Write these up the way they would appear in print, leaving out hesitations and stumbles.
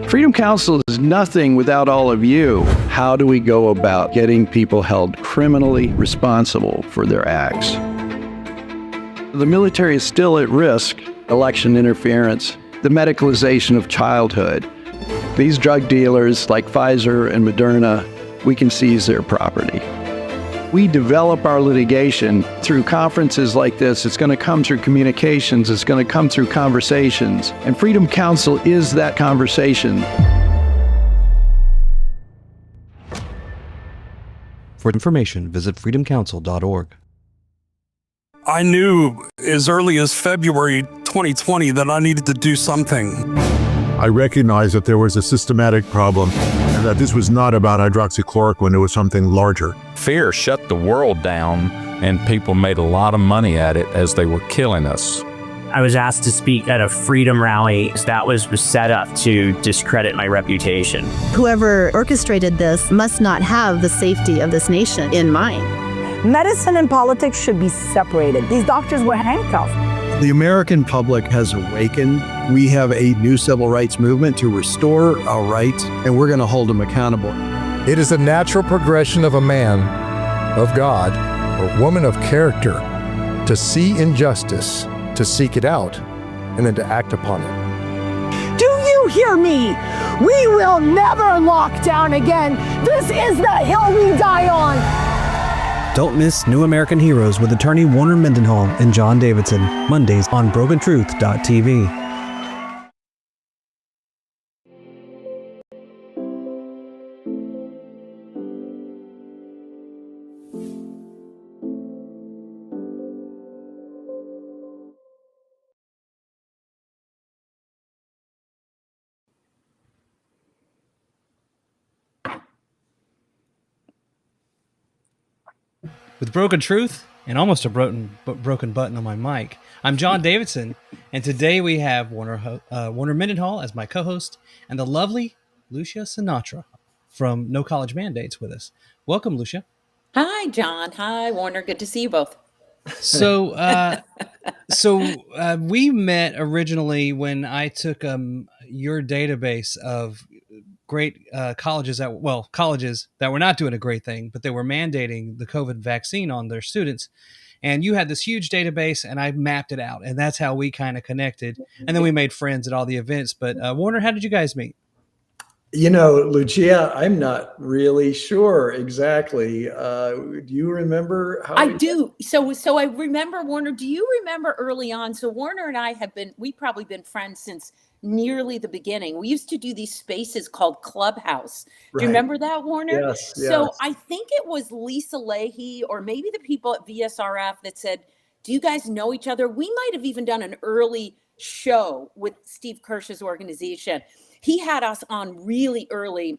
Freedom Council is nothing without all of you. How do we go about getting people held criminally responsible for their acts? The military is still at risk. Election interference, the medicalization of childhood. These drug dealers like Pfizer and Moderna, we can seize their property. We develop our litigation through conferences like this. It's going to come through communications. It's going to come through conversations. And Freedom Council is that conversation. For information, visit freedomcouncil.org. I knew as early as February 2020 that I needed to do something. I recognized that there was a systematic problem and that this was not about hydroxychloroquine, it was something larger. Fear shut the world down, and people made a lot of money at it as they were killing us. I was asked to speak at a freedom rally that was set up to discredit my reputation. Whoever orchestrated this must not have the safety of this nation in mind. Medicine and politics should be separated. These doctors were handcuffed. The American public has awakened. We have a new civil rights movement to restore our rights, and we're going to hold them accountable. It is a natural progression of a man of God or woman of character to see injustice, to seek it out, and then to act upon it. Do you hear me? We will never lock down again. This is the hill we die on. Don't miss New American Heroes with attorney Warner Mendenhall and John Davidson, Mondays on BrokenTruth.tv. With Broken Truth and almost a broken button on my mic, I'm John Davidson, and today we have Warner Mendenhall as my co-host and the lovely Lucia Sinatra from No College Mandates with us. Welcome, Lucia. Hi, John. Hi, Warner. Good to see you both. So we met originally when I took your database of great colleges that were not doing a great thing, but they were mandating the COVID vaccine on their students. And you had this huge database, and I mapped it out, and that's how we kind of connected. And then we made friends at all the events. But Warner, how did you guys meet? You know, Lucia, I'm not really sure exactly. Do you remember how? I do. So I remember, Warner, do you remember early on? So Warner and I we've probably been friends since nearly the beginning. We used to do these spaces called Clubhouse. Do you remember that, Warner? Yes. So I think it was Lisa Leahy or maybe the people at VSRF that said, do you guys know each other? We might have even done an early show with Steve Kirsch's organization. He had us on really early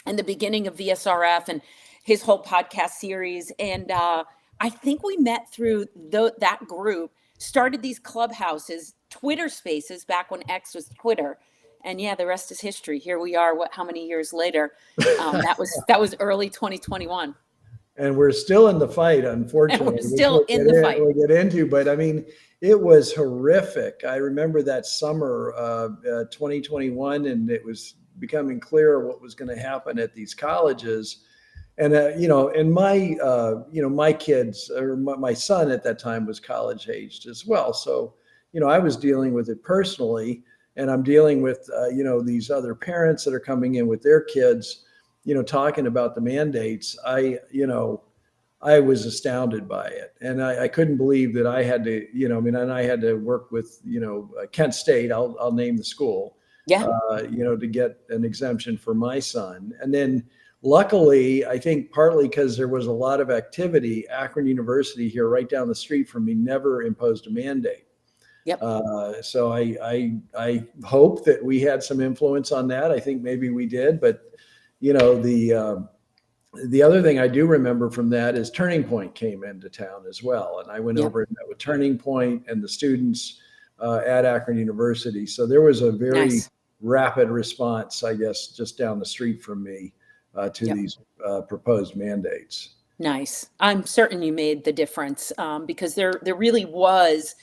in the beginning of VSRF and his whole podcast series. And I think we met through that group, started these clubhouses, Twitter spaces back when X was Twitter. And yeah, the rest is history. Here we are, how many years later? That was early 2021. And we're still in the fight, unfortunately. And we're still in the fight. We'll get into, but I mean, it was horrific. I remember that summer, 2021, and it was becoming clear what was going to happen at these colleges. And, and my kids, or my son at that time was college aged as well. So, I was dealing with it personally, and I'm dealing with, these other parents that are coming in with their kids, talking about the mandates. I was astounded by it. And I couldn't believe that I had to, and I had to work with, Kent State, I'll name the school, to get an exemption for my son. And then luckily, I think partly because there was a lot of activity, Akron University here right down the street from me never imposed a mandate. Yep. So I hope that we had some influence on that. I think maybe we did, but the other thing I do remember from that is Turning Point came into town as well. And I went over and met with Turning Point and the students at Akron University. So there was a very rapid response, I guess, just down the street from me to these proposed mandates. Nice. I'm certain you made the difference because there really was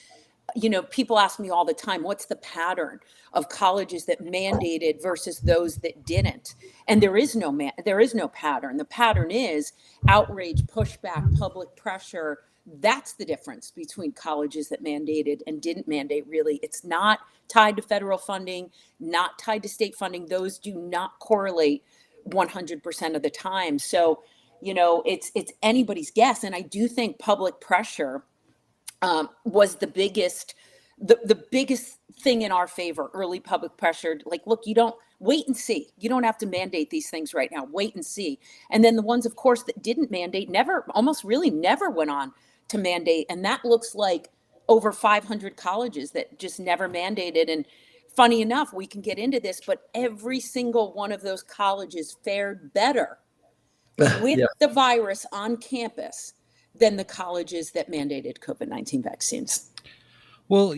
people ask me all the time, what's the pattern of colleges that mandated versus those that didn't? And there is no pattern. The pattern is outrage, pushback, public pressure. That's the difference between colleges that mandated and didn't mandate. Really, it's not tied to federal funding, not tied to state funding. Those do not correlate 100% of the time. So, it's anybody's guess. And I do think public pressure was the biggest thing in our favor. Early public pressure, like, look, you don't wait and see. You don't have to mandate these things right now. Wait and see. And then the ones, of course, that didn't mandate almost really never went on to mandate. And that looks like over 500 colleges that just never mandated. And funny enough, we can get into this, but every single one of those colleges fared better with the virus on campus than the colleges that mandated COVID-19 vaccines. Well,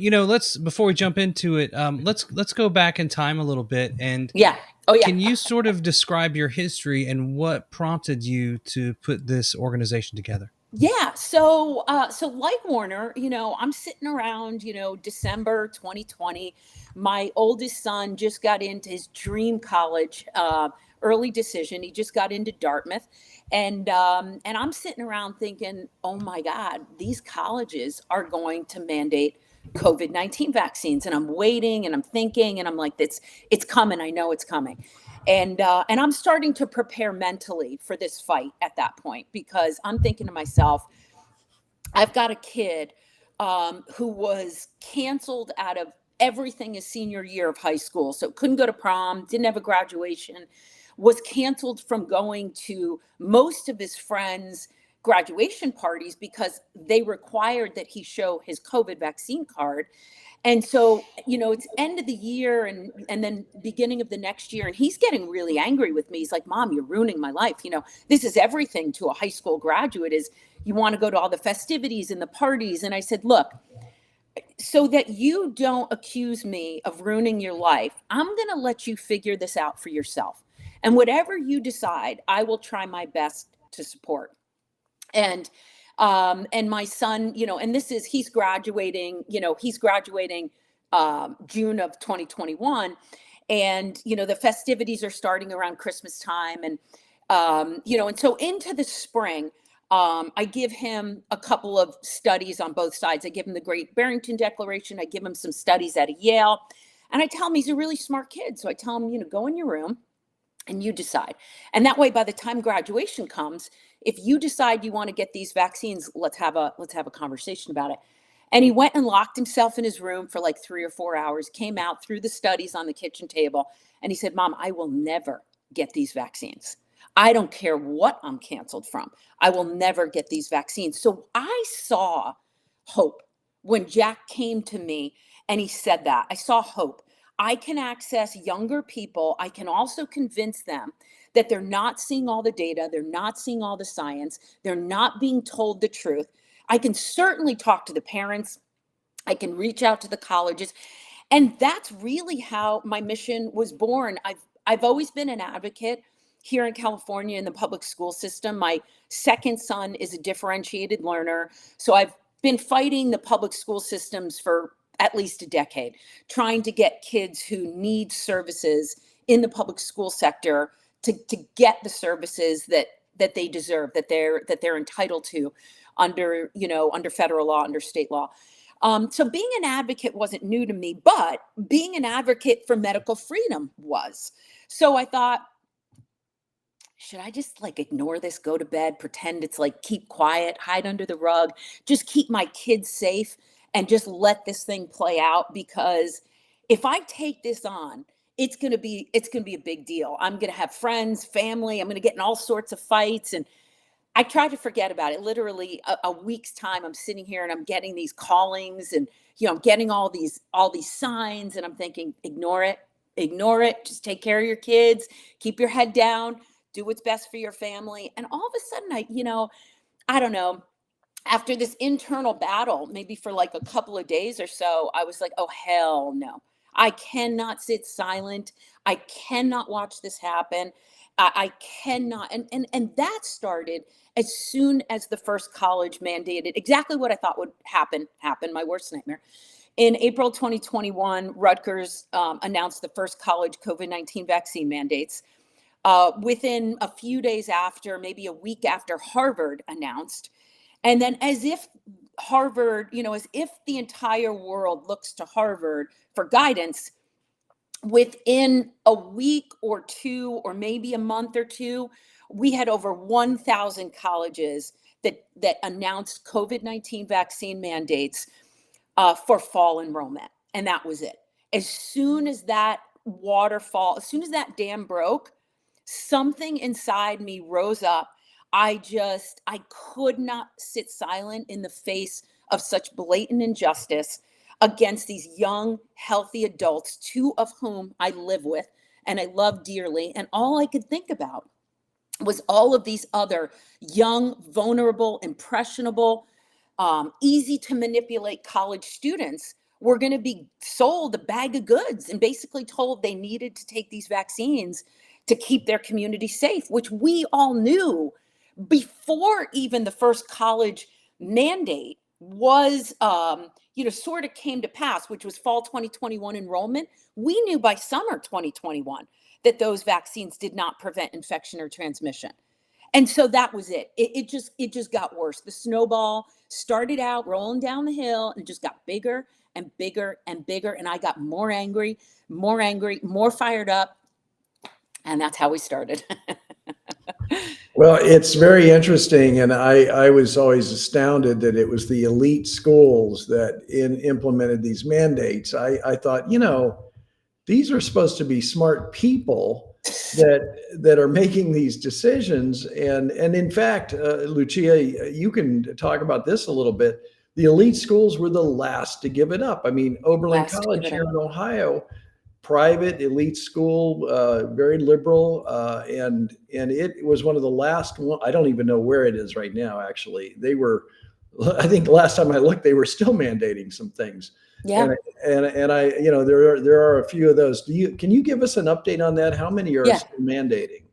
before we jump into it, let's go back in time a little bit. And can you sort of describe your history and what prompted you to put this organization together? Yeah. So like Warner, I'm sitting around, December 2020. My oldest son just got into his dream college, early decision. He just got into Dartmouth. And I'm sitting around thinking, oh my God, these colleges are going to mandate COVID-19 vaccines. And I'm waiting and I'm thinking, and I'm like, it's coming. I know it's coming. And I'm starting to prepare mentally for this fight at that point, because I'm thinking to myself, I've got a kid who was canceled out of everything his senior year of high school. So couldn't go to prom, didn't have a graduation, was canceled from going to most of his friends' graduation parties because they required that he show his COVID vaccine card. And so, it's end of the year and then beginning of the next year. And he's getting really angry with me. He's like, Mom, you're ruining my life. This is everything to a high school graduate, is you want to go to all the festivities and the parties. And I said, look, so that you don't accuse me of ruining your life, I'm going to let you figure this out for yourself. And whatever you decide, I will try my best to support. And my son, and he's graduating June of 2021. And, the festivities are starting around Christmas time. And, and so into the spring, I give him a couple of studies on both sides. I give him the Great Barrington Declaration. I give him some studies at Yale. And I tell him he's a really smart kid. So I tell him, go in your room and you decide. And that way, by the time graduation comes, if you decide you want to get these vaccines, let's have a conversation about it. And he went and locked himself in his room for like 3 or 4 hours, came out, threw the studies on the kitchen table. And he said, Mom, I will never get these vaccines. I don't care what I'm canceled from. I will never get these vaccines. So I saw hope when Jack came to me and he said that. I saw hope. I can access younger people. I can also convince them that they're not seeing all the data. They're not seeing all the science. They're not being told the truth. I can certainly talk to the parents. I can reach out to the colleges. And that's really how my mission was born. I've always been an advocate here in California in the public school system. My second son is a differentiated learner. So I've been fighting the public school systems for at least a decade, trying to get kids who need services in the public school sector to get the services that they deserve, that they're entitled to under federal law, under state law. So being an advocate wasn't new to me, but being an advocate for medical freedom was. So I thought, should I just ignore this, go to bed, pretend it's keep quiet, hide under the rug, just keep my kids safe and just let this thing play out? Because if I take this on, it's going to be a big deal. I'm going to have friends, family, I'm going to get in all sorts of fights. And I try to forget about it. Literally a week's time, I'm sitting here and I'm getting these callings and, I'm getting all these signs and I'm thinking, ignore it. Just take care of your kids, keep your head down, do what's best for your family. And all of a sudden I don't know, after this internal battle, maybe for a couple of days or so, I was like, oh, hell no. I cannot sit silent. I cannot watch this happen. I cannot. And that started as soon as the first college mandated exactly what I thought would happen, my worst nightmare. In April 2021, Rutgers announced the first college COVID-19 vaccine mandates. Within a few days after, maybe a week after, Harvard announced. And then as if Harvard, as if the entire world looks to Harvard for guidance, within a week or two, or maybe a month or two, we had over 1,000 colleges that announced COVID-19 vaccine mandates for fall enrollment. And that was it. As soon as that dam broke, something inside me rose up. I could not sit silent in the face of such blatant injustice against these young, healthy adults, two of whom I live with and I love dearly. And all I could think about was all of these other young, vulnerable, impressionable, easy to manipulate college students were going to be sold a bag of goods and basically told they needed to take these vaccines to keep their community safe, which we all knew before even the first college mandate was, sort of came to pass, which was fall 2021 enrollment. We knew by summer 2021 that those vaccines did not prevent infection or transmission. And so that was it. It just got worse. The snowball started out rolling down the hill and just got bigger and bigger and bigger. And I got more angry, more fired up. And that's how we started. Well, it's very interesting. And I was always astounded that it was the elite schools that implemented these mandates. I thought, these are supposed to be smart people that are making these decisions. And in fact, Lucia, you can talk about this a little bit. The elite schools were the last to give it up. I mean, Oberlin College here in Ohio, private elite school, very liberal, and it was one of the last one. I don't even know where it is right now. Actually, I think the last time I looked, they were still mandating some things. Yeah. And I, there are a few of those. Can you give us an update on that? How many are still mandating?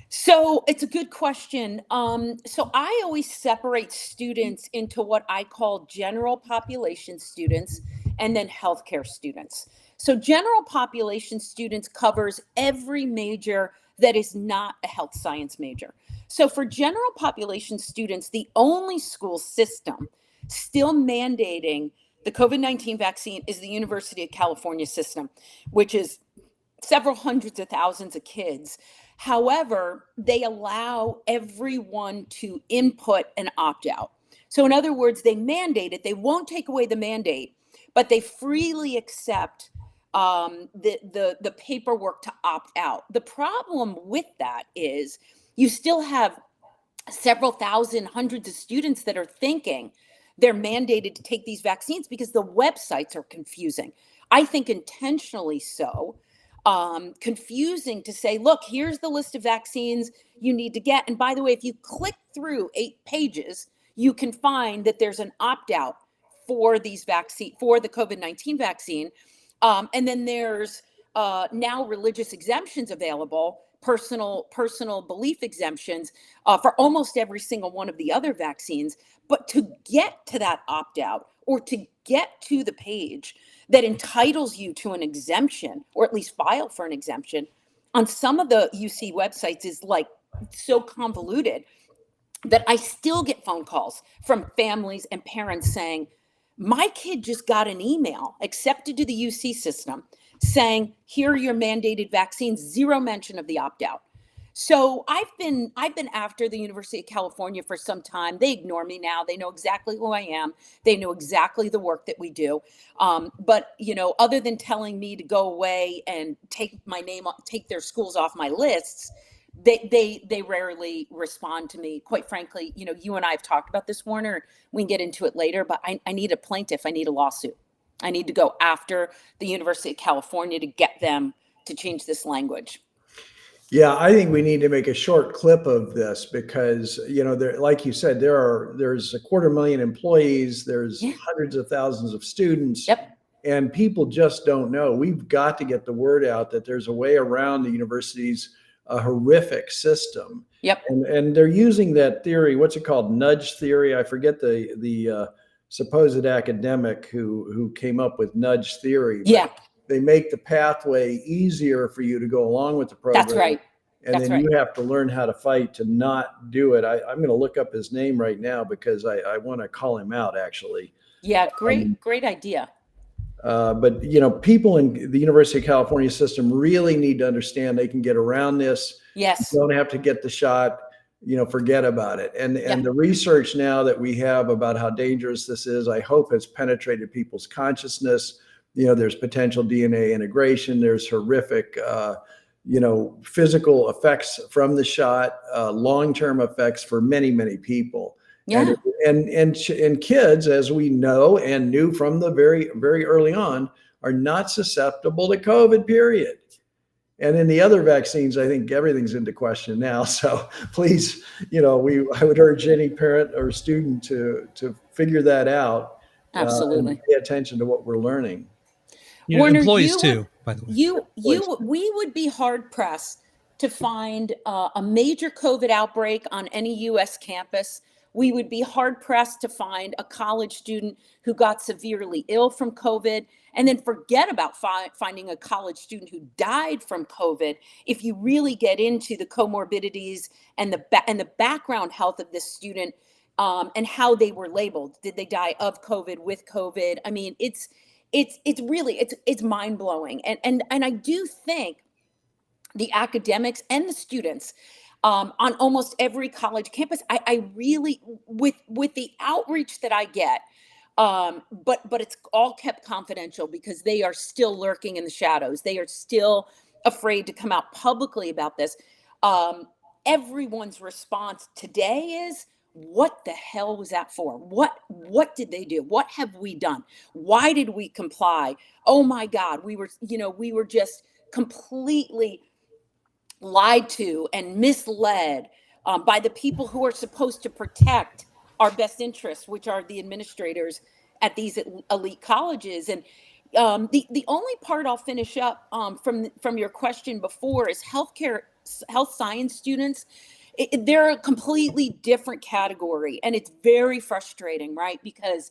So it's a good question. So I always separate students into what I call general population students and then healthcare students. So general population students covers every major that is not a health science major. So for general population students, the only school system still mandating the COVID-19 vaccine is the University of California system, which is several hundreds of thousands of kids. However, they allow everyone to input and opt out. So in other words, they mandate it. They won't take away the mandate, but they freely accept the paperwork to opt out. The problem with that is you still have several thousand, hundreds of students that are thinking they're mandated to take these vaccines because the websites are confusing. I think intentionally so. Confusing to say, look, here's the list of vaccines you need to get. And by the way, if you click through 8 pages, you can find that there's an opt-out for the COVID-19 vaccine. And then there's now religious exemptions available, personal belief exemptions for almost every single one of the other vaccines. But to get to that opt-out or to get to the page that entitles you to an exemption, or at least file for an exemption, on some of the UC websites is like so convoluted that I still get phone calls from families and parents saying, my kid just got an email accepted to the UC system saying, here are your mandated vaccines, zero mention of the opt-out. So I've been after the University of California for some time. They ignore me now. They know exactly who I am. They know exactly the work that we do. But other than telling me to go away and take their schools off my lists, they rarely respond to me. Quite frankly, you and I have talked about this, Warner. We can get into it later, but I need a plaintiff. I need a lawsuit. I need to go after the University of California to get them to change this language. Yeah, I think we need to make a short clip of this because, like you said, there's 250,000 employees, there's hundreds of thousands of students, and people just don't know. We've got to get the word out that there's a way around the university's horrific system. Yep. And they're using that theory. What's it called? Nudge theory. I forget the supposed academic who came up with nudge theory. But Yeah. they make the pathway easier for you to go along with the program. That's right. And That's then right. you have to learn how to fight to not do it. I'm going to look up his name right now because I want to call him out, actually. Yeah, great idea. But, you know, people in the University of California system really need to understand they can get around this. Yes. You don't have to get the shot, you know, forget about it. And the research now that we have about how dangerous this is, I hope has penetrated people's consciousness. You know, there's potential DNA integration. There's horrific, you know, physical effects from the shot, long-term effects for many, many people. Yeah. And kids, as we know and knew from the very, very early on, are not susceptible to COVID, period. And in the other vaccines, I think everything's into question now. So please, you know, I would urge any parent or student to figure that out. Absolutely. And pay attention to what we're learning. You know, Werner, employees too, by the way. We would be hard pressed to find a major COVID outbreak on any U.S. campus. We would be hard pressed to find a college student who got severely ill from COVID, and then forget about finding a college student who died from COVID. If you really get into the comorbidities and the background health of this student, and how they were labeled, did they die of COVID, with COVID? I mean, it's really mind blowing, and I do think the academics and the students on almost every college campus, I really, with the outreach that I get, but it's all kept confidential because they are still lurking in the shadows. They are still afraid to come out publicly about this. Everyone's response today is, what the hell was that for? What did they do? What have we done? Why did we comply? Oh my God, we were just completely lied to and misled by the people who are supposed to protect our best interests, which are the administrators at these elite colleges. And the only part I'll finish up from your question before is health science students. They're a completely different category, and it's very frustrating, right? Because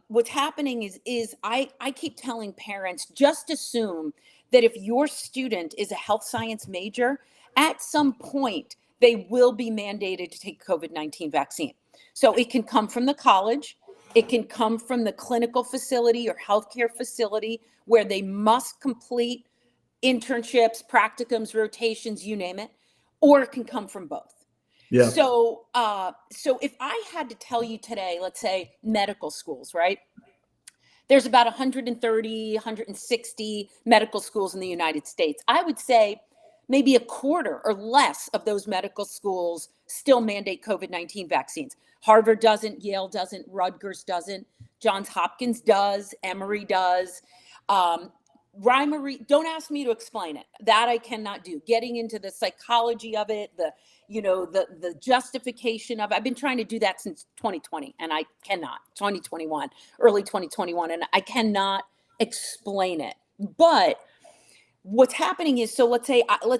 what's happening is I keep telling parents, just assume that if your student is a health science major, at some point they will be mandated to take COVID-19 vaccine. So it can come from the college, it can come from the clinical facility or healthcare facility where they must complete internships, practicums, rotations, you name it, or it can come from both. Yeah. So if I had to tell you today, let's say medical schools, right? There's about 130, 160 medical schools in the United States. I would say maybe a quarter or less of those medical schools still mandate COVID-19 vaccines. Harvard doesn't, Yale doesn't, Rutgers doesn't, Johns Hopkins does, Emory does. Don't ask me to explain it. That I cannot do. Getting into the psychology of it, the justification of it. I've been trying to do that since 2020, and I cannot. 2021, early 2021, and I cannot explain it. But what's happening is, so let's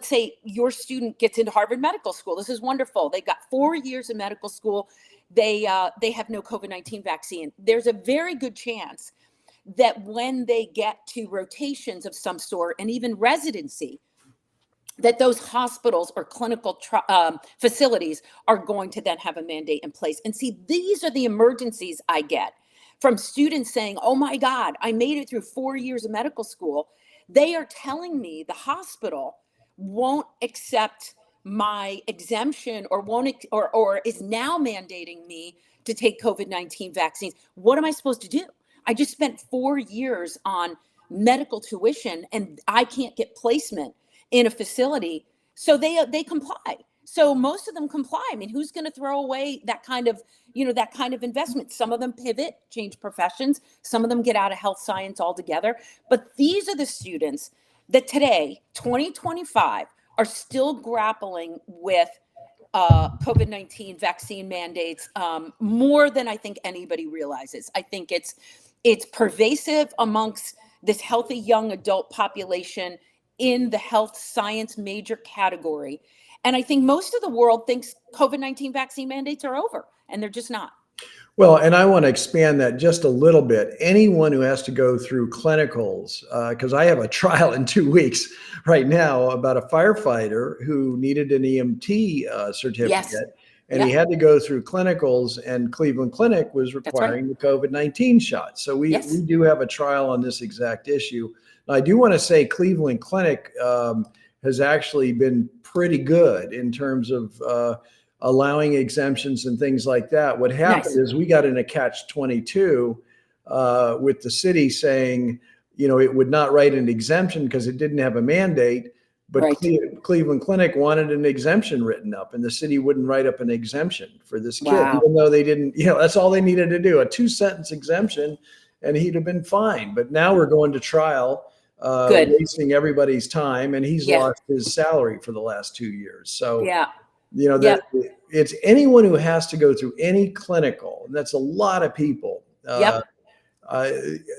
say your student gets into Harvard Medical School. This is wonderful. They got 4 years of medical school. They have no COVID-19 vaccine. There's a very good chance that when they get to rotations of some sort and even residency, that those hospitals or clinical facilities are going to then have a mandate in place. And see, these are the emergencies I get from students saying, oh my God, I made it through 4 years of medical school. They are telling me the hospital won't accept my exemption or is now mandating me to take COVID-19 vaccines. What am I supposed to do? I just spent 4 years on medical tuition and I can't get placement in a facility. So they comply. So most of them comply. I mean, who's going to throw away that kind of investment? Some of them pivot, change professions. Some of them get out of health science altogether. But these are the students that today, 2025, are still grappling with COVID-19 vaccine mandates more than I think anybody realizes. I think it's pervasive amongst this healthy young adult population in the health science major category. And I think most of the world thinks COVID-19 vaccine mandates are over, and they're just not. Well, and I want to expand that just a little bit. Anyone who has to go through clinicals, because I have a trial in 2 weeks right now about a firefighter who needed an EMT certificate, Yes. and he Yep. had to go through clinicals, and Cleveland Clinic was That's right. requiring the COVID-19 shot. So we Yes. do have a trial on this exact issue. Now, I do want to say Cleveland Clinic has actually been pretty good in terms of allowing exemptions and things like that. What happened Nice. is we got in a catch-22 with the city saying, it would not write an exemption because it didn't have a mandate, but Right. Cleveland Clinic wanted an exemption written up, and the city wouldn't write up an exemption for this kid, Wow. even though they didn't, that's all they needed to do, a 2-sentence exemption, and he'd have been fine. But now we're going to trial, Good. wasting everybody's time, and he's Yeah. lost his salary for the last 2 years. So, Yeah. that it's anyone who has to go through any clinical, and that's a lot of people. Yep.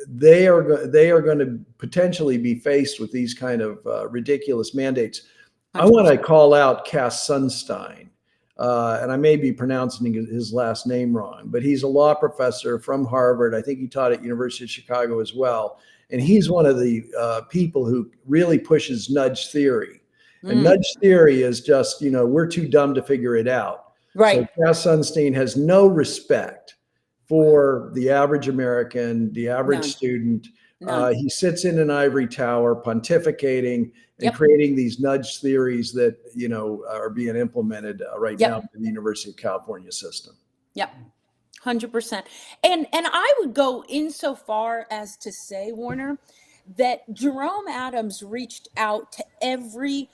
They are going to potentially be faced with these kind of ridiculous mandates. I want to call out Cass Sunstein, and I may be pronouncing his last name wrong, but he's a law professor from Harvard. I think he taught at University of Chicago as well, and he's one of the people who really pushes nudge theory. And nudge theory is just, we're too dumb to figure it out. Right. So Cass Sunstein has no respect for the average American, the average None. student. None. He sits in an ivory tower pontificating and Yep. creating these nudge theories that, are being implemented right Yep. now in the University of California system. Yep. 100%. And I would go insofar as to say, Warner, that Jerome Adams reached out to every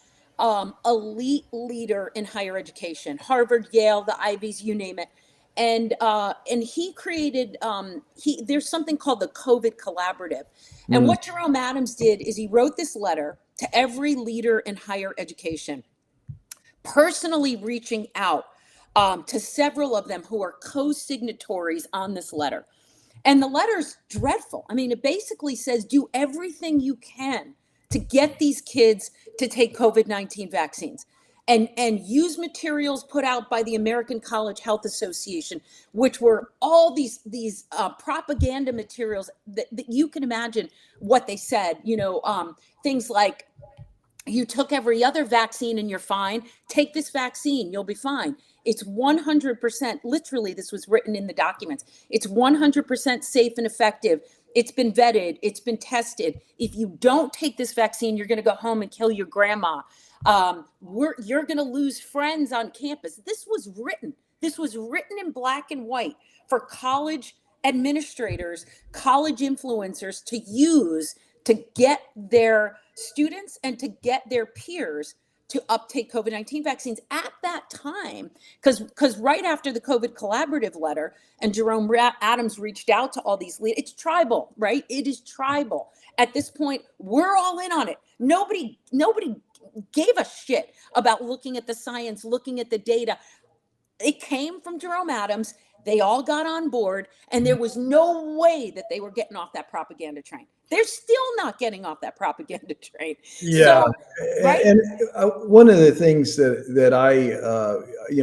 elite leader in higher education, Harvard, Yale, the Ivies, you name it. And he created there's something called the COVID Collaborative. And what Jerome Adams did is he wrote this letter to every leader in higher education, personally reaching out to several of them who are co-signatories on this letter. And the letter's dreadful. I mean, it basically says do everything you can to get these kids to take COVID-19 vaccines, and use materials put out by the American College Health Association, which were all these propaganda materials that you can imagine what they said. Things like, you took every other vaccine and you're fine. Take this vaccine, you'll be fine. It's 100%, literally, this was written in the documents. It's 100% safe and effective. It's been vetted. It's been tested. If you don't take this vaccine, you're going to go home and kill your grandma. You're going to lose friends on campus. This was written in black and white for college administrators, college influencers to use to get their students and to get their peers to uptake COVID-19 vaccines at that time. Because right after the COVID Collaborative letter and Jerome Adams reached out to all these leaders, it's tribal, right? It is tribal. At this point, we're all in on it. Nobody gave a shit about looking at the science, looking at the data. It came from Jerome Adams. They all got on board, and there was no way that they were getting off that propaganda train. They're still not getting off that propaganda train. Yeah. So, right? And one of the things that I,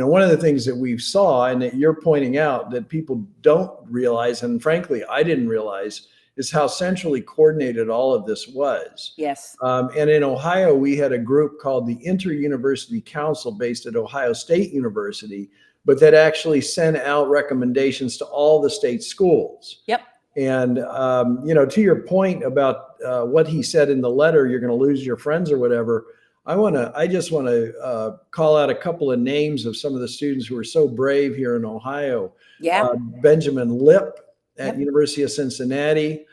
one of the things that we saw and that you're pointing out that people don't realize, and frankly, I didn't realize, is how centrally coordinated all of this was. Yes. And in Ohio, we had a group called the Inter-University Council based at Ohio State University, but that actually sent out recommendations to all the state schools. Yep. And, to your point about what he said in the letter, you're going to lose your friends or whatever. I just want to call out a couple of names of some of the students who are so brave here in Ohio. Yeah. Benjamin Lip at University of Cincinnati,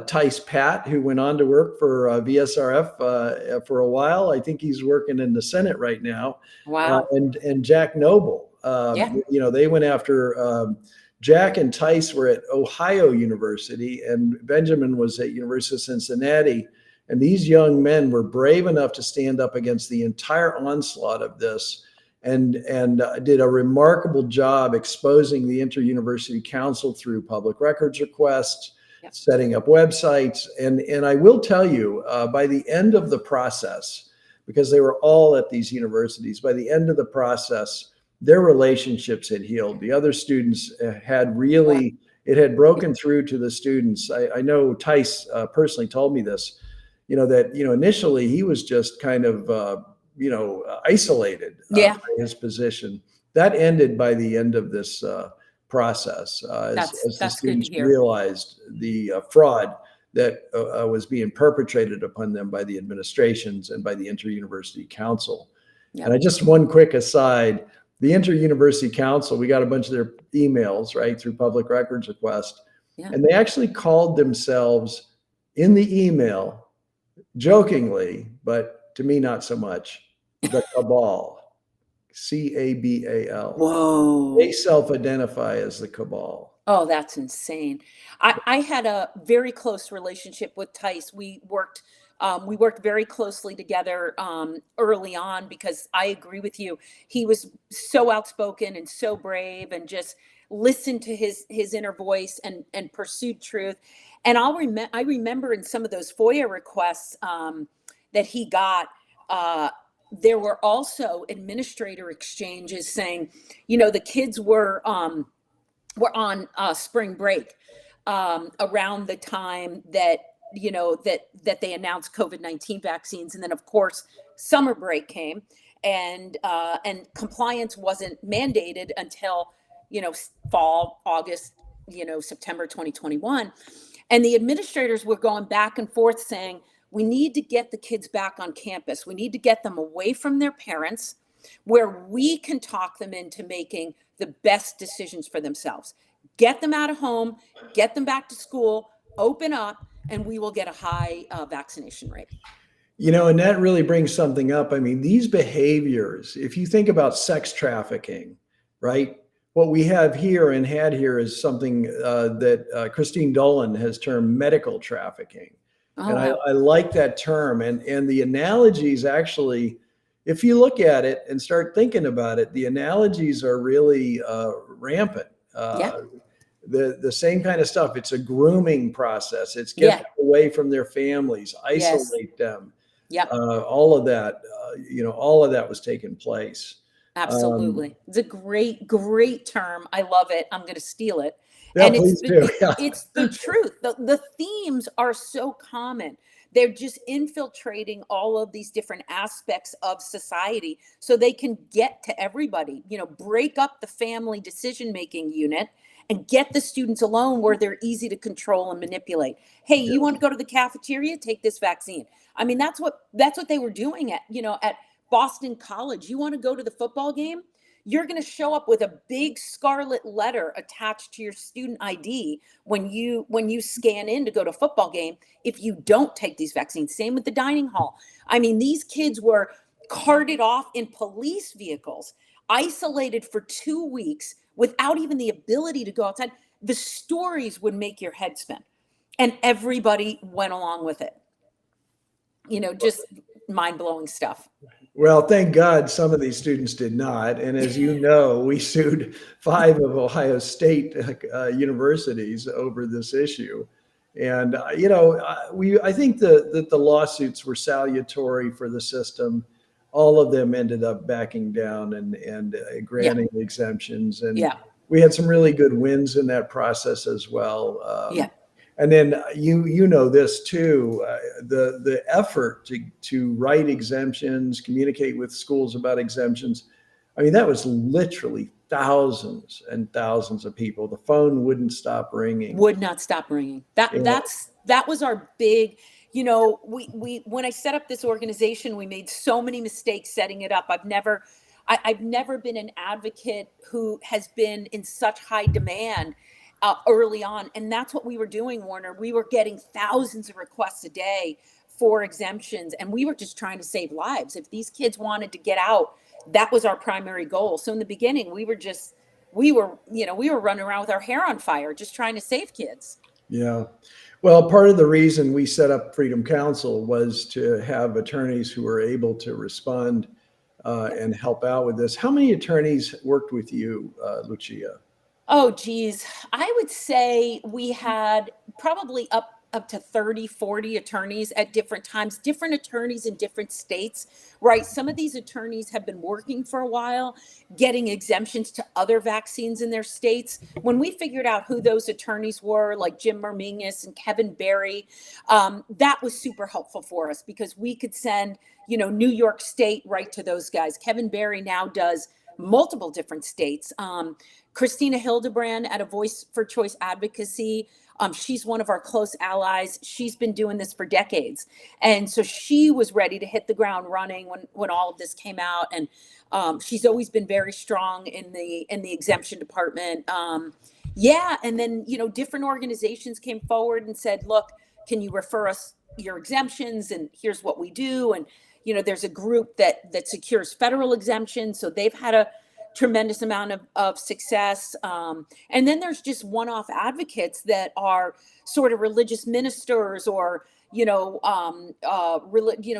Tice Pat, who went on to work for VSRF for a while. I think he's working in the Senate right now. Wow. And Jack Noble. They went after Jack and Tice were at Ohio University, and Benjamin was at University of Cincinnati. And these young men were brave enough to stand up against the entire onslaught of this, and did a remarkable job exposing the Inter-University Council through public records requests, setting up websites. And I will tell you, by the end of the process, because they were all at these universities, by the end of the process, their relationships had healed. The other students had really, it had broken through to the students. I know Tice personally told me this, that, initially he was just kind of, isolated by his position. That ended by the end of this process as the students realized the fraud that was being perpetrated upon them by the administrations and by the inter-university council. And I just, one quick aside, the inter-university council, we got a bunch of their emails, right, through public records request. And they actually called themselves in the email, jokingly, but to me, not so much, the cabal. CABAL. Whoa. They self-identify as the cabal. Oh, that's insane. I had a very close relationship with Tice. We worked very closely together early on, because I agree with you. He was so outspoken and so brave, and just listened to his inner voice and pursued truth. And I remember in some of those FOIA requests that he got, there were also administrator exchanges saying, the kids were on spring break around the time that that they announced COVID-19 vaccines, and then of course summer break came, and compliance wasn't mandated until fall, August, September 2021, and the administrators were going back and forth saying, we need to get the kids back on campus. We need to get them away from their parents, where we can talk them into making the best decisions for themselves. Get them out of home, get them back to school, open up, and we will get a high vaccination rate. And that really brings something up. I mean, these behaviors, if you think about sex trafficking, right? What we have here and had here is something that Christine Dolan has termed medical trafficking. Oh, and wow. I like that term. And the analogies actually, if you look at it and start thinking about it, the analogies are really rampant. The same kind of stuff. It's a grooming process. It's get them away from their families, isolate them. All of that, all of that was taking place. Absolutely. It's a great term. I love it. I'm going to steal it. Yeah, and please do. It's the truth. The themes are so common. They're just infiltrating all of these different aspects of society so they can get to everybody, break up the family decision-making unit and get the students alone where they're easy to control and manipulate. Hey, you want to go to the cafeteria? Take this vaccine. I mean, that's what they were doing at Boston College. You want to go to the football game? You're going to show up with a big scarlet letter attached to your student ID when you scan in to go to a football game if you don't take these vaccines. Same with the dining hall. I mean, these kids were carted off in police vehicles, isolated for 2 weeks without even the ability to go outside. The stories would make your head spin, and everybody went along with it. Just mind-blowing stuff. Well, thank God some of these students did not. And as you know, we sued 5 of Ohio State universities over this issue. And, I think that the lawsuits were salutary for the system. All of them ended up backing down and granting exemptions. And we had some really good wins in that process as well. And then you know this too, the effort to write exemptions, communicate with schools about exemptions. I mean, that was literally thousands and thousands of people. The phone wouldn't stop ringing. Would not stop ringing. That was our big, we when I set up this organization, we made so many mistakes setting it up. I've never been an advocate who has been in such high demand early on. And that's what we were doing, Warner. We were getting thousands of requests a day for exemptions, and we were just trying to save lives. If these kids wanted to get out, that was our primary goal. So in the beginning, we were running around with our hair on fire, just trying to save kids. Yeah. Well, part of the reason we set up Freedom Council was to have attorneys who were able to respond and help out with this. How many attorneys worked with you, Lucia? Oh, geez. I would say we had probably up to 30, 40 attorneys at different times, different attorneys in different states, right? Some of these attorneys have been working for a while, getting exemptions to other vaccines in their states. When we figured out who those attorneys were, like Jim Marmingus and Kevin Barry, that was super helpful for us because we could send, New York State right to those guys. Kevin Barry now does multiple different states. Christina Hildebrand at A Voice for Choice Advocacy. She's one of our close allies. She's been doing this for decades. And so she was ready to hit the ground running when all of this came out. And she's always been very strong in the exemption department. And then, different organizations came forward and said, look, can you refer us your exemptions? And here's what we do. And, there's a group that secures federal exemptions. So they've had a tremendous amount of success. And then there's just one-off advocates that are sort of religious ministers or,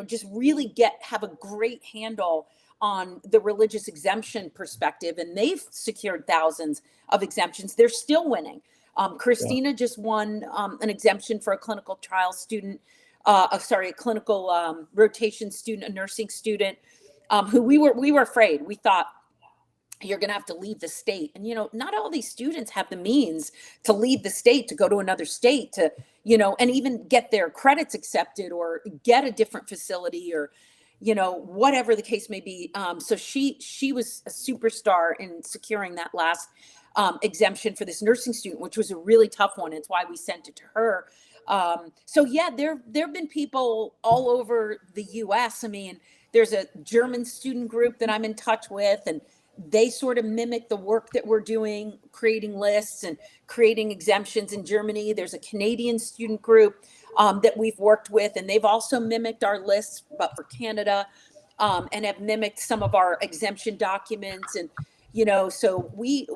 just really have a great handle on the religious exemption perspective. And they've secured thousands of exemptions. They're still winning. Christina just won an exemption for a clinical trial student, a clinical rotation student, a nursing student, who we were afraid. We thought, you're going to have to leave the state. And, not all these students have the means to leave the state, to go to another state, to, and even get their credits accepted or get a different facility or, whatever the case may be. So she was a superstar in securing that last exemption for this nursing student, which was a really tough one. It's why we sent it to her. There've been people all over the US. I mean, there's a German student group that I'm in touch with, and they sort of mimic the work that we're doing, creating lists and creating exemptions in Germany. There's a Canadian student group that we've worked with, and they've also mimicked our lists, but for Canada, and have mimicked some of our exemption documents. And, so we've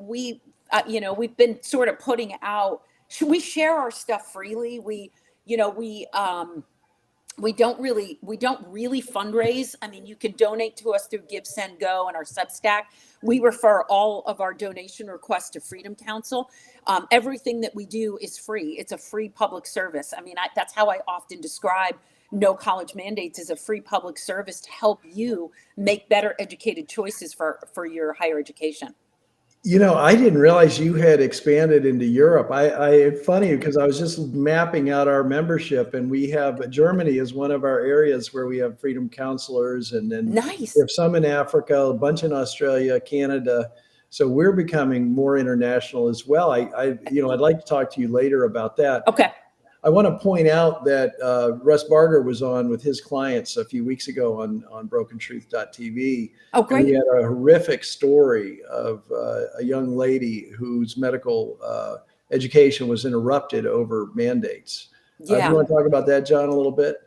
been sort of putting out, we share our stuff freely. We don't really fundraise. I mean, you can donate to us through Give, Send, Go and our Substack. We refer all of our donation requests to Freedom Council. Everything that we do is free. It's a free public service. I mean, that's how I often describe No College Mandates as a free public service to help you make better educated choices for your higher education. I didn't realize you had expanded into Europe. Funny because I was just mapping out our membership, and we have Germany is one of our areas where we have freedom counselors, and then nice. We have some in Africa, a bunch in Australia, Canada. So we're becoming more international as well. I'd like to talk to you later about that. Okay. I want to point out that Russ Barger was on with his clients a few weeks ago on brokentruth.tv. Oh, great. And he had a horrific story of a young lady whose medical education was interrupted over mandates. Do you want to talk about that, John, a little bit?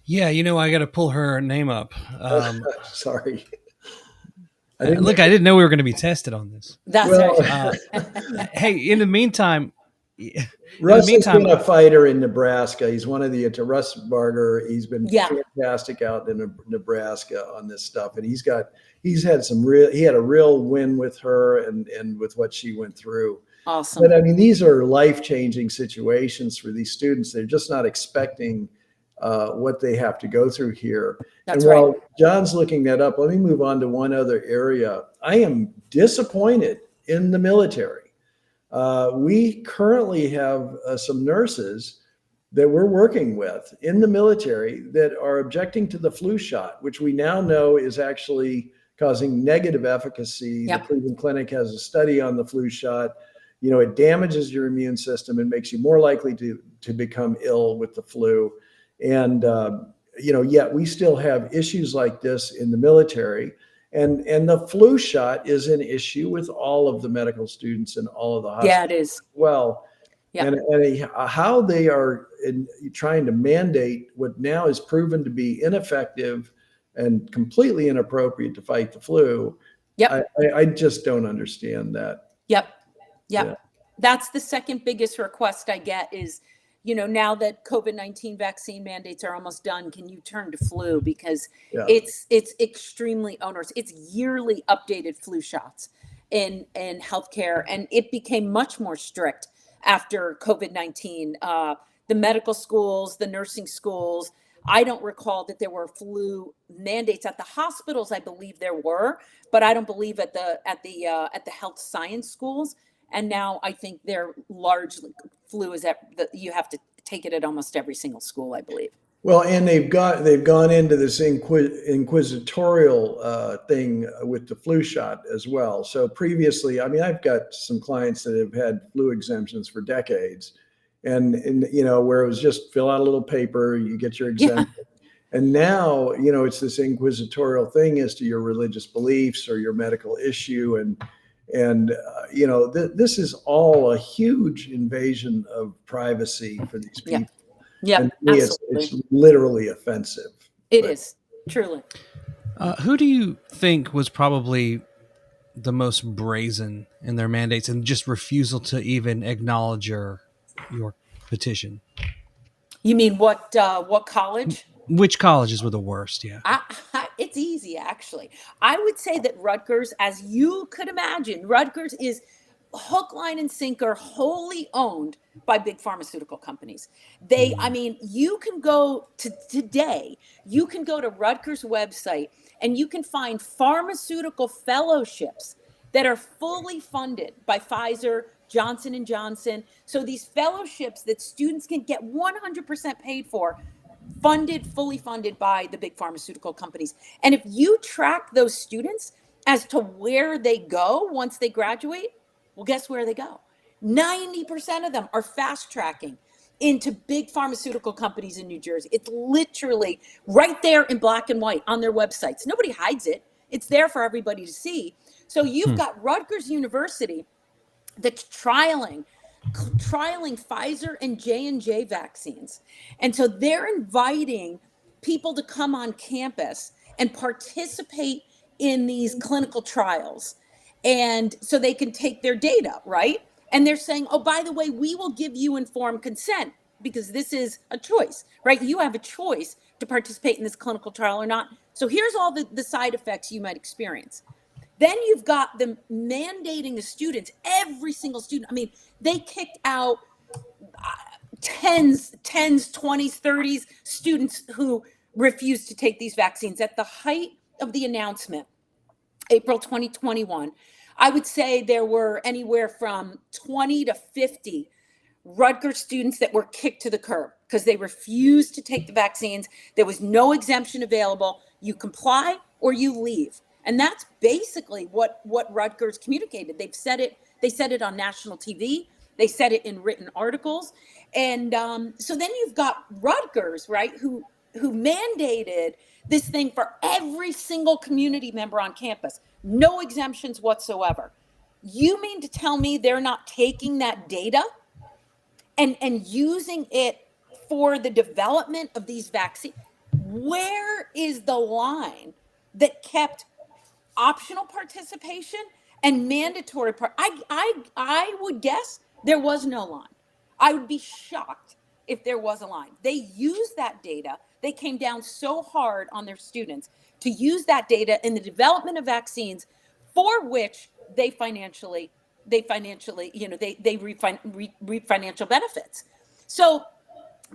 Yeah, I got to pull her name up. Sorry. I didn't know we were going to be tested on this. That's right. Hey, in the meantime, Russ has been a fighter in Nebraska. He's one of the Russ Barger. He's been fantastic out in Nebraska on this stuff, and he had a real win with her and with what she went through. Awesome. But I mean, these are life-changing situations for these students. They're just not expecting what they have to go through here. That's and while right. John's looking that up, let me move on to one other area. I am disappointed in the military. We currently have some nurses that we're working with in the military that are objecting to the flu shot, which we now know is actually causing negative efficacy. Yep. The Cleveland Clinic has a study on the flu shot. It damages your immune system and makes you more likely to become ill with the flu. And, yet we still have issues like this in the military. And the flu shot is an issue with all of the medical students in all of the hospitals. Yeah, it is. Well, yeah. And how they are trying to mandate what now is proven to be ineffective and completely inappropriate to fight the flu. Yep. I just don't understand that. Yep. That's the second biggest request I get is, now that COVID-19 vaccine mandates are almost done, can you turn to flu? Because it's extremely onerous. It's yearly updated flu shots in healthcare. And it became much more strict after COVID-19. the medical schools, the nursing schools. I don't recall that there were flu mandates at the hospitals. I believe there were, but I don't believe at the health science schools. And now I think they're largely flu is you have to take it at almost every single school, I believe. Well, and they've gone into this inquisitorial thing with the flu shot as well. So previously, I mean, I've got some clients that have had flu exemptions for decades, and where it was just fill out a little paper, you get your exemption. Yeah. And now, it's this inquisitorial thing as to your religious beliefs or your medical issue, and this is all a huge invasion of privacy for these people. Yeah. Yeah, and to me, it's literally offensive. It is, truly. Who do you think was probably the most brazen in their mandates and just refusal to even acknowledge your petition? You mean what college? Which colleges were the worst? Yeah. It's easy, actually. I would say that Rutgers, as you could imagine, Rutgers is hook, line, and sinker, wholly owned by big pharmaceutical companies. I mean, you can go to today, you can go to Rutgers' website and you can find pharmaceutical fellowships that are fully funded by Pfizer, Johnson & Johnson. So these fellowships that students can get 100% paid for, fully funded by the big pharmaceutical companies. And if you track those students as to where they go once they graduate, well, guess where they go? 90% of them are fast tracking into big pharmaceutical companies in New Jersey. It's literally right there in black and white on their websites. Nobody hides it. It's there for everybody to see. So you've got Rutgers University that's trialing Pfizer and J&J vaccines. And so they're inviting people to come on campus and participate in these clinical trials. And so they can take their data, right? And they're saying, oh, by the way, we will give you informed consent because this is a choice, right? You have a choice to participate in this clinical trial or not. So here's all the side effects you might experience. Then you've got them mandating the students, every single student. I mean, they kicked out tens, 20s, 30s students who refused to take these vaccines. At the height of the announcement, April 2021, I would say there were anywhere from 20 to 50 Rutgers students that were kicked to the curb because they refused to take the vaccines. There was no exemption available. You comply or you leave. And that's basically what Rutgers communicated. They said it on national TV. They said it in written articles. And so then you've got Rutgers, right, who mandated this thing for every single community member on campus. No exemptions whatsoever. You mean to tell me they're not taking that data and using it for the development of these vaccines? Where is the line that kept optional participation and mandatory I would guess there was no line. I would be shocked if there was a line. They used that data. They came down so hard on their students to use that data in the development of vaccines, for which they financially, reap financial benefits. So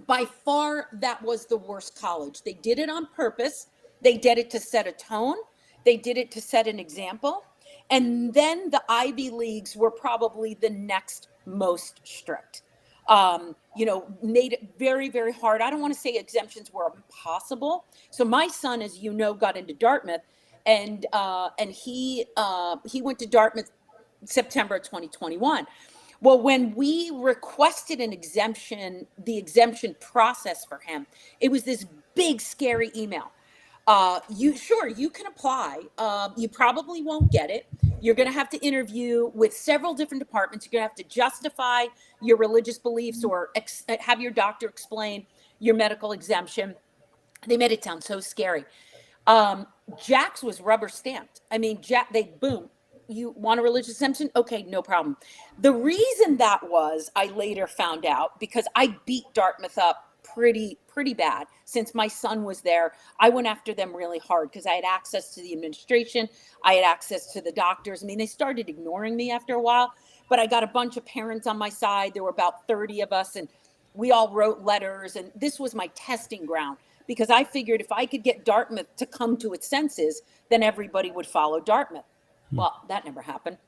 by far, that was the worst college. They did it on purpose. They did it to set a tone. They did it to set an example. And then the Ivy Leagues were probably the next most strict. Made it very, very hard. I don't want to say exemptions were impossible. So my son, as you know, got into Dartmouth, and he went to Dartmouth September 2021. Well, when we requested an exemption, the exemption process for him, it was this big, scary email. You can apply. You probably won't get it. You're going to have to interview with several different departments. You're going to have to justify your religious beliefs or have your doctor explain your medical exemption. They made it sound so scary. Jack's was rubber stamped. I mean, boom. You want a religious exemption? Okay, no problem. The reason that was, I later found out, because I beat Dartmouth up pretty bad since my son was there. I went after them really hard because I had access to the administration. I had access to the doctors. I mean, they started ignoring me after a while, but I got a bunch of parents on my side. There were about 30 of us, and we all wrote letters, and this was my testing ground, because I figured if I could get Dartmouth to come to its senses, then everybody would follow Dartmouth. Well, that never happened,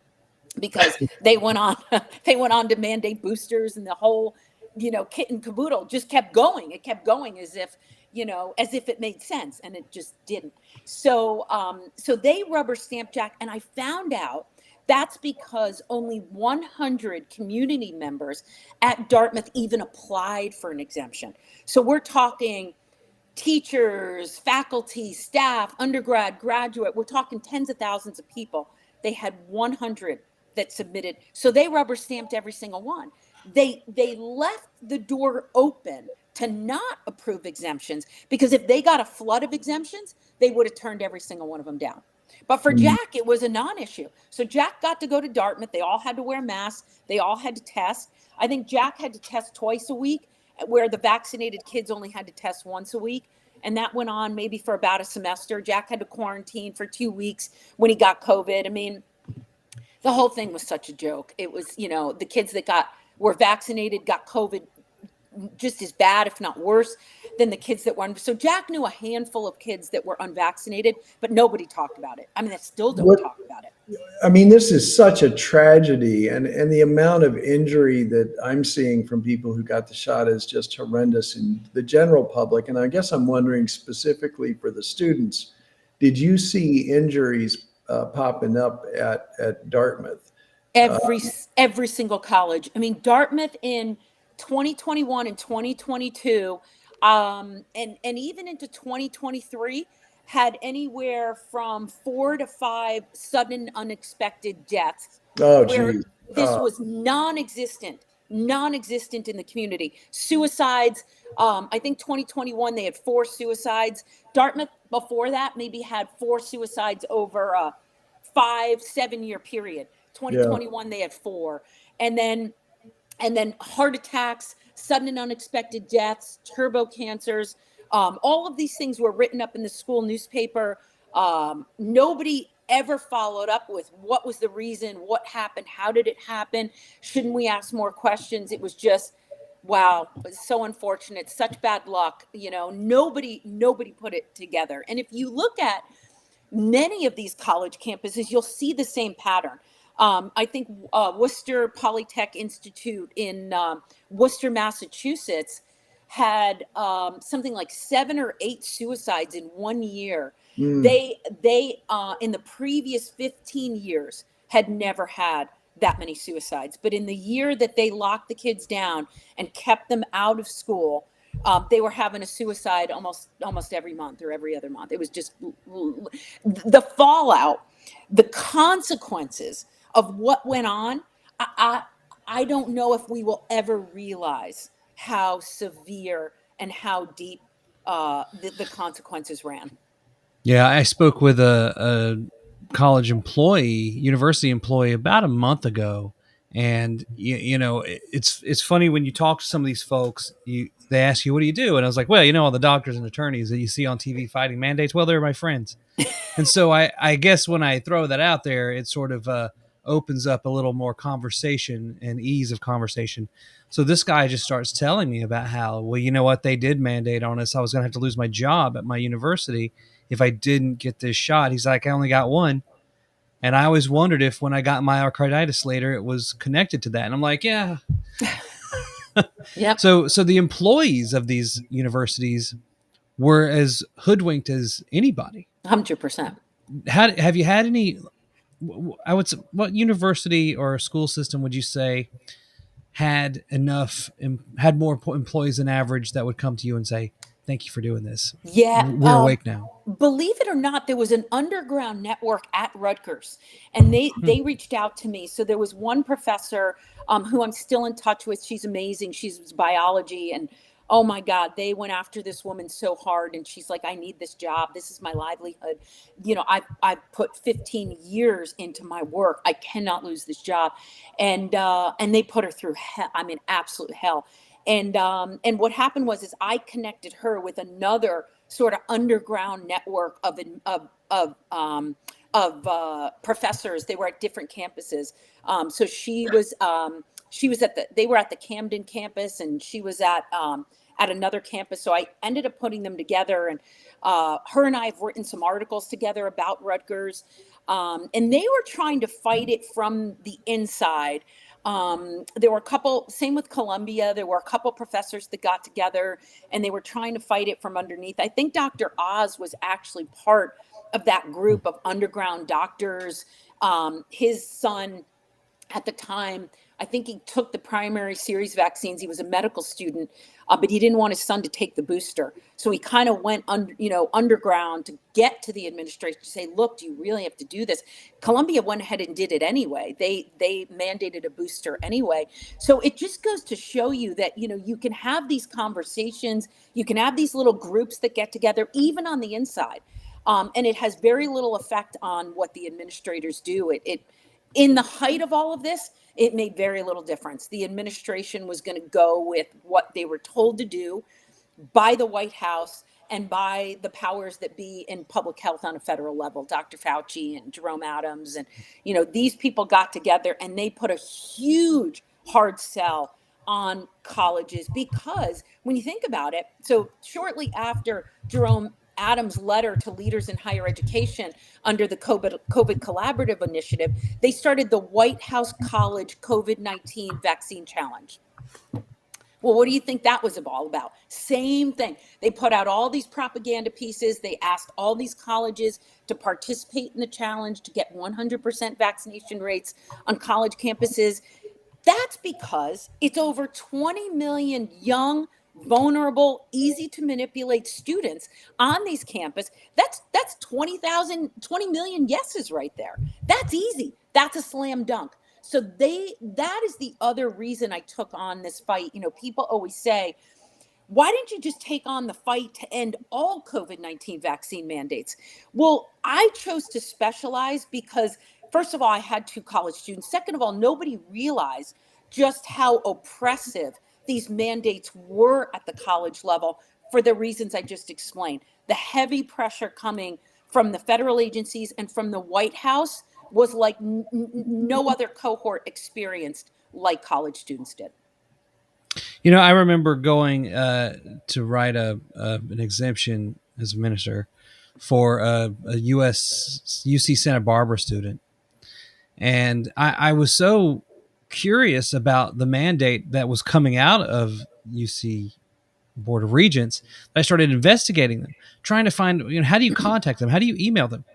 because they went on they went on to mandate boosters, and the whole, kit and caboodle just kept going. It kept going as if, as if it made sense, and it just didn't. So so they rubber stamped Jack, and I found out that's because only 100 community members at Dartmouth even applied for an exemption. So we're talking teachers, faculty, staff, undergrad, graduate. We're talking tens of thousands of people. They had 100 that submitted. So they rubber stamped every single one. They left the door open to not approve exemptions, because if they got a flood of exemptions, they would have turned every single one of them down. But for Jack, it was a non-issue. So Jack got to go to Dartmouth. They all had to wear masks. They all had to test. I think Jack had to test twice a week, where the vaccinated kids only had to test once a week. And that went on maybe for about a semester. Jack had to quarantine for 2 weeks when he got COVID. I mean, the whole thing was such a joke. It was, the kids that were vaccinated got COVID just as bad, if not worse, than the kids that weren't. So Jack knew a handful of kids that were unvaccinated, but nobody talked about it. I mean, they still don't talk about it. I mean, this is such a tragedy, and the amount of injury that I'm seeing from people who got the shot is just horrendous in the general public. And I guess I'm wondering specifically for the students, did you see injuries popping up at Dartmouth? Every single college. I mean, Dartmouth in 2021 and 2022, and even into 2023, had anywhere from 4 to 5 sudden unexpected deaths. Oh, where geez. This was non-existent in the community. Suicides, I think 2021 they had 4 suicides. Dartmouth before that maybe had 4 suicides over a 5-7 year period. 2021 they had 4, and then heart attacks, sudden and unexpected deaths, turbo cancers. All of these things were written up in the school newspaper. Nobody ever followed up with what was the reason, what happened, how did it happen? Shouldn't we ask more questions? It was just, wow, it's so unfortunate, such bad luck. Nobody put it together. And if you look at many of these college campuses, you'll see the same pattern. I think Worcester Polytech Institute in Worcester, Massachusetts, had something like 7 or 8 suicides in 1 year. They in the previous 15 years had never had that many suicides, but in the year that they locked the kids down and kept them out of school, they were having a suicide almost every month or every other month. It was just the fallout, the consequences of what went on. I don't know if we will ever realize how severe and how deep the consequences ran. Yeah, I spoke with a college employee, university employee, about a month ago, and it's funny when you talk to some of these folks. They ask you, "What do you do?" And I was like, "Well, all the doctors and attorneys that you see on TV fighting mandates. Well, they're my friends." And so I guess when I throw that out there, it sort of opens up a little more conversation and ease of conversation. So this guy just starts telling me about how, well, you know what, they did mandate on us. I was going to have to lose my job at my university if I didn't get this shot. He's like, I only got one. And I always wondered if when I got myocarditis later, it was connected to that. And I'm like, yeah. Yep. So the employees of these universities were as hoodwinked as anybody. 100%. Have you had any, I would say, what university or school system would you say had more employees than average that would come to you and say, thank you for doing this? Yeah. We're awake now. Believe it or not, there was an underground network at Rutgers, and they reached out to me. So there was one professor who I'm still in touch with. She's amazing. She's biology, and oh my God, they went after this woman so hard, and she's like, I need this job. This is my livelihood. I've put 15 years into my work. I cannot lose this job. And they put her through hell. I mean, absolute hell. And what happened was I connected her with another sort of underground network of professors. They were at different campuses. So she was they were at the Camden campus, and she was at another campus. So I ended up putting them together, and her and I have written some articles together about Rutgers. And they were trying to fight it from the inside. There were a couple, same with Columbia, there were a couple professors that got together and they were trying to fight it from underneath. I think Dr. Oz was actually part of that group of underground doctors. His son at the time, I think he took the primary series vaccines. He was a medical student, but he didn't want his son to take the booster. So he kind of went underground to get to the administration to say, look, do you really have to do this? Columbia went ahead and did it anyway. They mandated a booster anyway. So it just goes to show you that, you can have these conversations, you can have these little groups that get together, even on the inside. And it has very little effect on what the administrators do. In the height of all of this, it made very little difference. The administration was going to go with what they were told to do by the White House and by the powers that be in public health on a federal level, Dr. Fauci and Jerome Adams. And, these people got together and they put a huge hard sell on colleges, because when you think about it, so shortly after Jerome Adams' letter to leaders in higher education under the COVID Collaborative Initiative, they started the White House College COVID-19 Vaccine Challenge. Well, what do you think that was all about? Same thing. They put out all these propaganda pieces. They asked all these colleges to participate in the challenge to get 100% vaccination rates on college campuses. That's because it's over 20 million young, vulnerable, easy to manipulate students on these campuses. That's 20 million yeses right there. That's easy. That's a slam dunk. So that is the other reason I took on this fight. People always say, why didn't you just take on the fight to end all COVID-19 vaccine mandates? Well, I chose to specialize because, first of all, I had 2 college students. Second of all, nobody realized just how oppressive these mandates were at the college level for the reasons I just explained. The heavy pressure coming from the federal agencies and from the White House was like no other cohort experienced like college students did. I remember going to write an exemption as a minister for a UC Santa Barbara student. And I was so curious about the mandate that was coming out of UC Board of Regents that I started investigating them, trying to find, how do you contact them? How do you email them?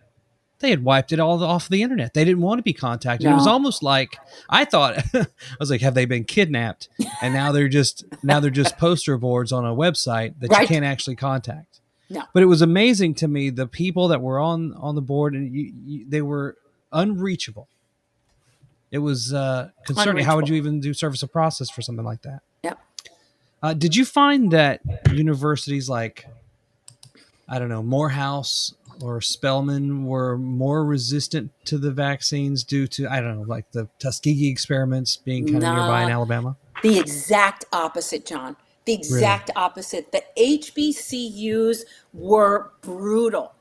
They had wiped it all off the internet. They didn't want to be contacted. No. It was almost like, I thought, I was like, have they been kidnapped? And now they're just poster boards on a website that you can't actually contact. No. But it was amazing to me, the people that were on the board, and they were unreachable. It was concerning. How would you even do service of process for something like that? Yep. Did you find that universities like, I don't know, Morehouse or Spelman were more resistant to the vaccines due to, I don't know, like the Tuskegee experiments being kind of nearby in Alabama? The exact opposite, John. The exact opposite. The HBCUs were brutal.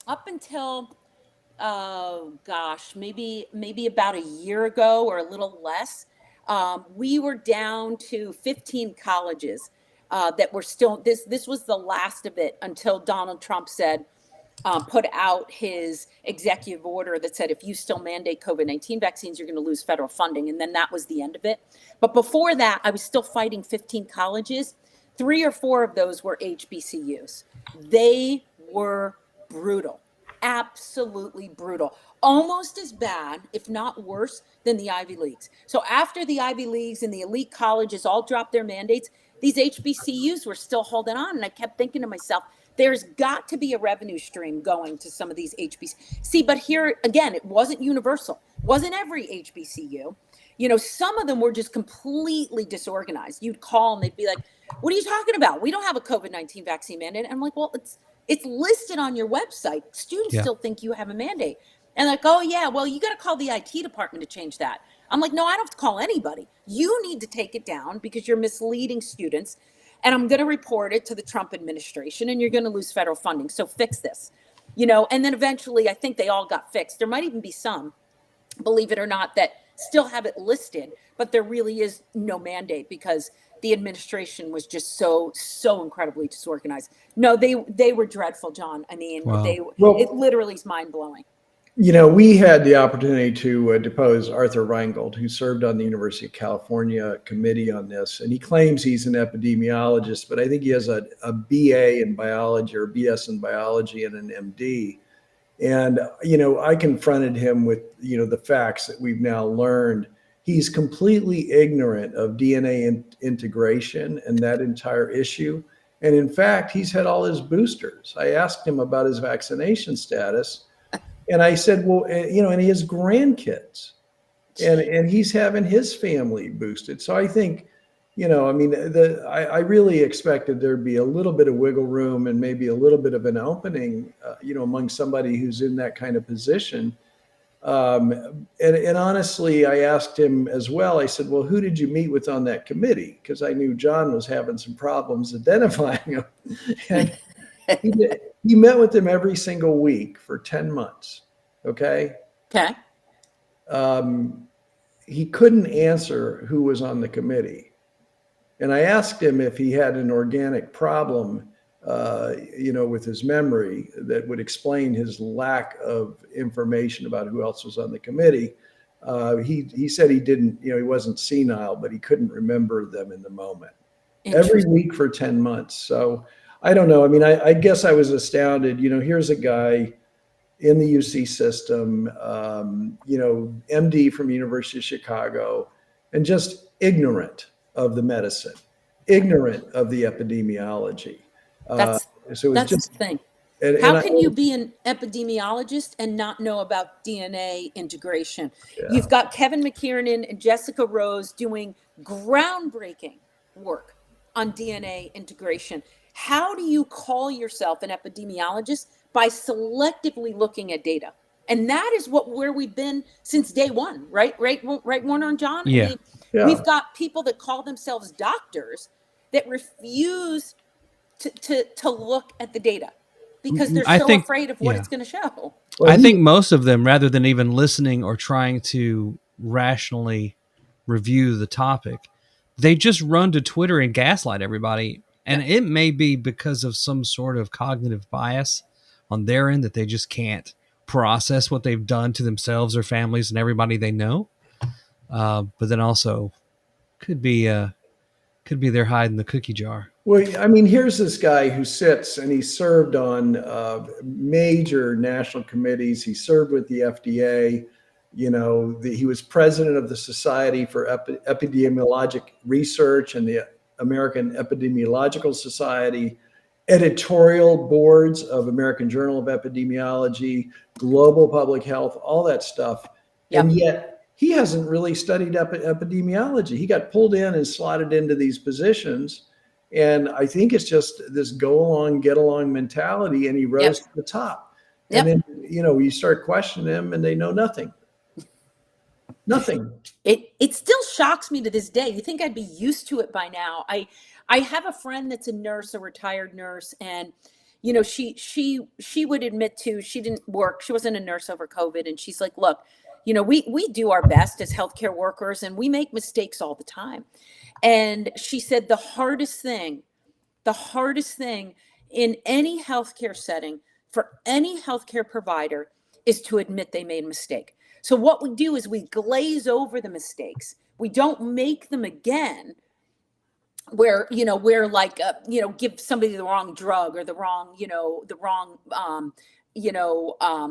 Up until, maybe about a year ago or a little less, we were down to 15 colleges that were still, this was the last of it until Donald Trump said, put out his executive order that said, if you still mandate COVID-19 vaccines, you're going to lose federal funding. And then that was the end of it. But before that, I was still fighting 15 colleges. 3 or 4 of those were HBCUs. They were brutal, absolutely brutal. Almost as bad, if not worse, than the Ivy Leagues. So after the Ivy Leagues and the elite colleges all dropped their mandates, these HBCUs were still holding on. And I kept thinking to myself, there's got to be a revenue stream going to some of these HBCUs. See, but here again, it wasn't universal. It wasn't every HBCU. Some of them were just completely disorganized. You'd call and they'd be like, what are you talking about? We don't have a COVID-19 vaccine mandate. And I'm like, well, it's listed on your website. Students still think you have a mandate. And like, oh yeah, well, you got to call the IT department to change that. I'm like, no, I don't have to call anybody. You need to take it down because you're misleading students. And I'm going to report it to the Trump administration and you're going to lose federal funding. So fix this, and then eventually I think they all got fixed. There might even be some believe it or not, that still have it listed, but there really is no mandate because the administration was just so incredibly disorganized. No, they were dreadful, John. I mean, Wow. it literally is mind blowing. We had the opportunity to depose Arthur Reingold, who served on the University of California committee on this. And he claims he's an epidemiologist, but I think he has a BA in biology or BS in biology and an MD. And, I confronted him with, the facts that we've now learned. He's completely ignorant of DNA integration and that entire issue. And in fact, he's had all his boosters. I asked him about his vaccination status. And I said, well, and he has grandkids, and he's having his family boosted. So I think, I really expected there'd be a little bit of wiggle room and maybe a little bit of an opening, among somebody who's in that kind of position. And honestly, I asked him as well. I said, well, who did you meet with on that committee? Because I knew John was having some problems identifying him. And he met with them every single week for 10 months. Okay. Okay. He couldn't answer who was on the committee. And I asked him if he had an organic problem, with his memory that would explain his lack of information about who else was on the committee. He said he didn't, he wasn't senile, but he couldn't remember them in the moment. Every week for 10 months. So I don't know. I mean, I guess I was astounded. Here's a guy in the UC system, MD from University of Chicago, and just ignorant of the medicine, ignorant of the epidemiology. That's the thing. How can you be an epidemiologist and not know about DNA integration? Yeah. You've got Kevin McKiernan and Jessica Rose doing groundbreaking work on DNA integration. How do you call yourself an epidemiologist? By selectively looking at data. And that is where we've been since day one, right, Warner and John? Yeah. I mean, we've got people that call themselves doctors that refuse to look at the data because they're afraid of what it's going to show. Well, I think most of them, rather than even listening or trying to rationally review the topic, they just run to Twitter and gaslight everybody. And it may be because of some sort of cognitive bias on their end that they just can't process what they've done to themselves or families and everybody they know. But then also could be they're hiding the cookie jar. Well, I mean, here's this guy who sits and he served on major national committees. He served with the FDA. He was president of the Society for Epidemiologic Research and the American Epidemiological Society, editorial boards of American Journal of Epidemiology, Global Public Health, all that stuff. Yep. And yet he hasn't really studied epidemiology. He got pulled in and slotted into these positions. And I think it's just this go along, get along mentality. And he rose to the top. And then, you start questioning them and they know nothing. Nothing. It still shocks me to this day. You think I'd be used to it by now. I have a friend that's a nurse, a retired nurse, and she would admit to she didn't work. She wasn't a nurse over COVID, and she's like, look, we do our best as healthcare workers, and we make mistakes all the time. And she said the hardest thing in any healthcare setting for any healthcare provider is to admit they made a mistake. So what we do is we glaze over the mistakes. We don't make them again where give somebody the wrong drug or the wrong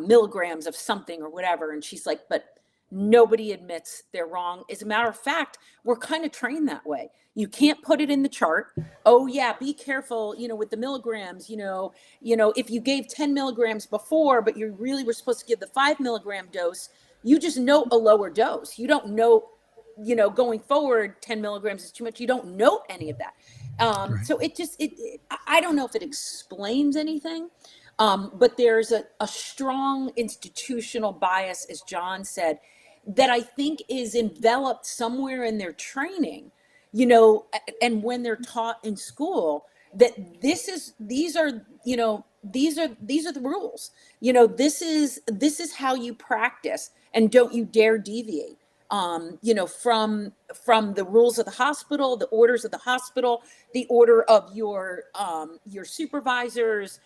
milligrams of something or whatever. And she's like, but nobody admits they're wrong. As a matter of fact, we're kind of trained that way. You can't put it in the chart. Oh yeah, be careful, with the milligrams, if you gave 10 milligrams before, but you really were supposed to give the 5 milligram dose, you just note a lower dose. You don't note, going forward, 10 milligrams is too much. You don't note any of that. Right. So I don't know if it explains anything, but there's a strong institutional bias, as John said, that I think is enveloped somewhere in their training, and when they're taught in school, that these are the rules. This is how you practice. and don't you dare deviate. From the rules of the hospital, the orders of the hospital, the order of your supervisors.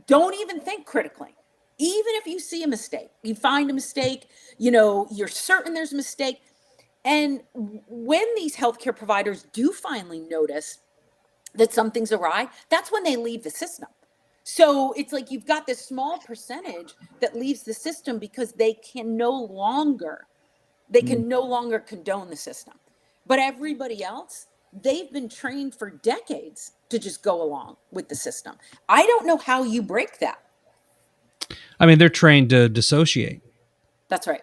Don't even think critically. Even if you see a mistake, you find a mistake, you're certain there's a mistake. And when these healthcare providers do finally notice that something's awry, that's when they leave the system. So it's like you've got this small percentage that leaves the system because they can no longer condone the system. But everybody else, they've been trained for decades to just go along with the system. I don't know how you break that. I mean, they're trained to dissociate. That's right.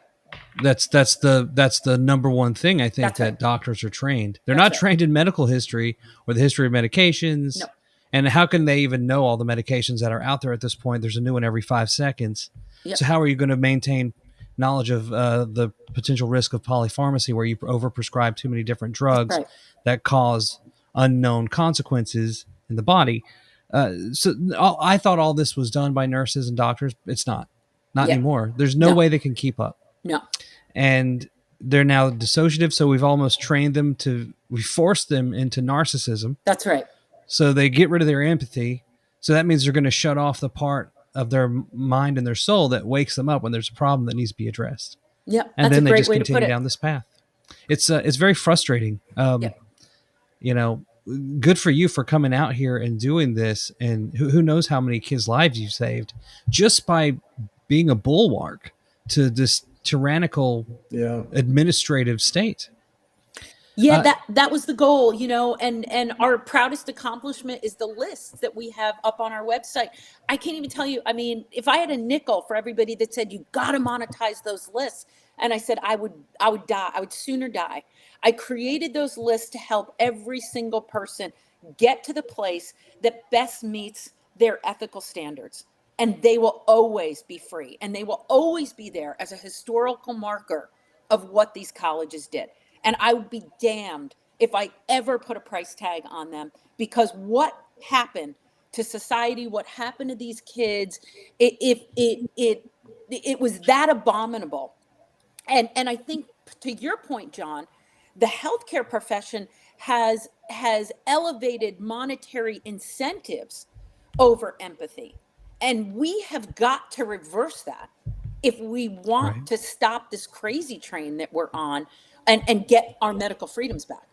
That's the number one thing I think that doctors are trained. They're not trained in medical history or the history of medications. No. And how can they even know all the medications that are out there at this point? There's a new one every 5 seconds. Yep. So how are you going to maintain knowledge of the potential risk of polypharmacy, where you overprescribe too many different drugs that cause unknown consequences in the body? So I thought all this was done by nurses and doctors. It's not anymore. There's no way they can keep up. No. And they're now dissociative. So we've almost trained them we forced them into narcissism. That's right. So they get rid of their empathy. So that means they're going to shut off the part of their mind and their soul that wakes them up when there's a problem that needs to be addressed. Yeah. And then they just continue down this path. It's very frustrating. Good for you for coming out here and doing this. And who knows how many kids' lives you've saved just by being a bulwark to this tyrannical administrative state. Yeah, that was the goal, and our proudest accomplishment is the lists that we have up on our website. I can't even tell you, I mean, if I had a nickel for everybody that said you got to monetize those lists, and I said I would die, I would sooner die. I created those lists to help every single person get to the place that best meets their ethical standards. And they will always be free, and they will always be there as a historical marker of what these colleges did. And I would be damned if I ever put a price tag on them, because what happened to society, what happened to these kids, it was that abominable. And I think, to your point, John, the healthcare profession has elevated monetary incentives over empathy. And we have got to reverse that if we want to stop this crazy train that we're on and get our medical freedoms back.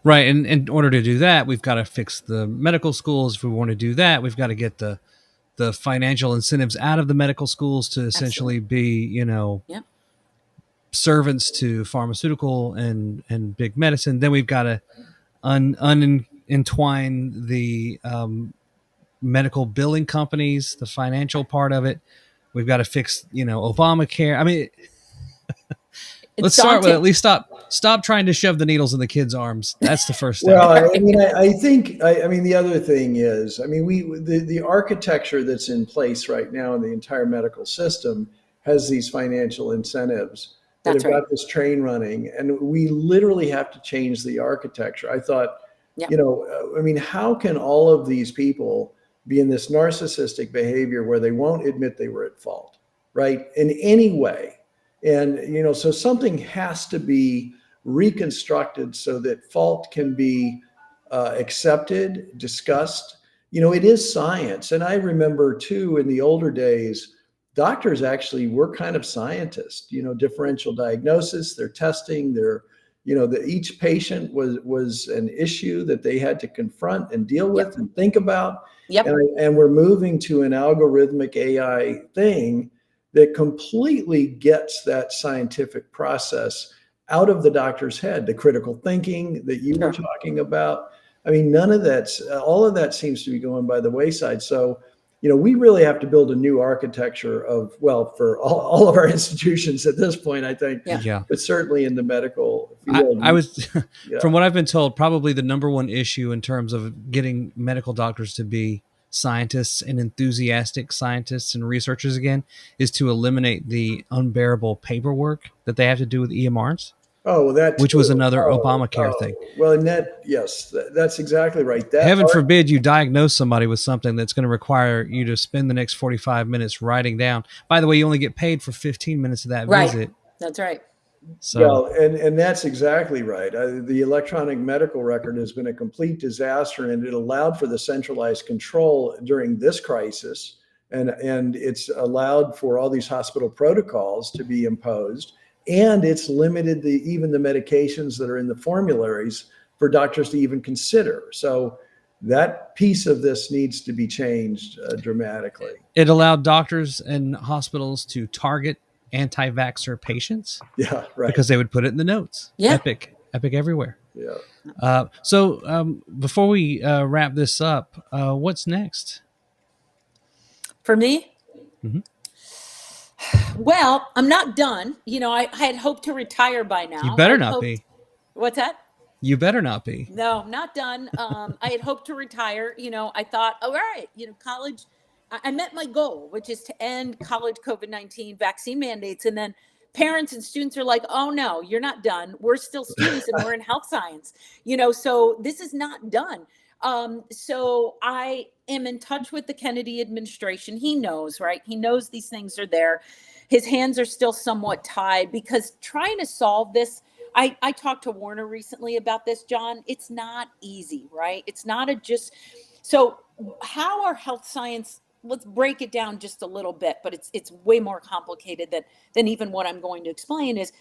Right. And in order to do that, we've got to fix the medical schools. If we want to do that, we've got to get the financial incentives out of the medical schools to essentially be, servants to pharmaceutical and big medicine. Then we've got to entwine the medical billing companies, the financial part of it. We've got to fix, Obamacare. I mean, let's start with at least stop trying to shove the needles in the kids' arms. That's the first step. Well, I mean, I think the other thing is, the architecture that's in place right now in the entire medical system has these financial incentives that have got this train running, and we literally have to change the architecture. I thought, how can all of these people be in this narcissistic behavior where they won't admit they were at fault, right? In any way. And, so something has to be reconstructed so that fault can be accepted, discussed. It is science. And I remember too, in the older days, doctors actually were kind of scientists, differential diagnosis, their testing, each patient was an issue that they had to confront and deal with and think about. Yep. And we're moving to an algorithmic AI thing that completely gets that scientific process out of the doctor's head, the critical thinking that you were talking about. I mean, all of that seems to be going by the wayside. So, we really have to build a new architecture for all of our institutions at this point, I think, but certainly in the medical field. I was, from what I've been told, probably the number one issue in terms of getting medical doctors to be scientists and enthusiastic scientists and researchers again is to eliminate the unbearable paperwork that they have to do with EMRs. Oh, well, that which was too. another Oh, Obamacare oh. thing. Well, and yes, that's exactly right. That Heaven part, forbid you diagnose somebody with something that's going to require you to spend the next 45 minutes writing down. By the way, you only get paid for 15 minutes of that Right. visit. That's right. So, well, and that's exactly right. The electronic medical record has been a complete disaster, and it allowed for the centralized control during this crisis, and it's allowed for all these hospital protocols to be imposed, and it's limited even the medications that are in the formularies for doctors to even consider. So that piece of this needs to be changed dramatically. it allowed doctors and hospitals to target anti-vaxxer patients Yeah, right. because they would put it in the notes. Yeah. Epic everywhere. Yeah. So before we wrap this up, what's next? For me, Mhm. well, I'm not done. I had hoped to retire by now. You better I'd not hoped- be. What's that? You better not be. No, not done. I had hoped to retire. I thought, all right, college, I met my goal, which is to end college COVID-19 vaccine mandates. And then parents and students are like, oh no, you're not done. We're still students and we're in health science, so this is not done. So I am in touch with the Kennedy administration. He knows, right? He knows these things are there. His hands are still somewhat tied because trying to solve this, I talked to Warner recently about this, John. It's not easy, right? It's not so how are health science, let's break it down just a little bit, but it's way more complicated than even what I'm going to explain is,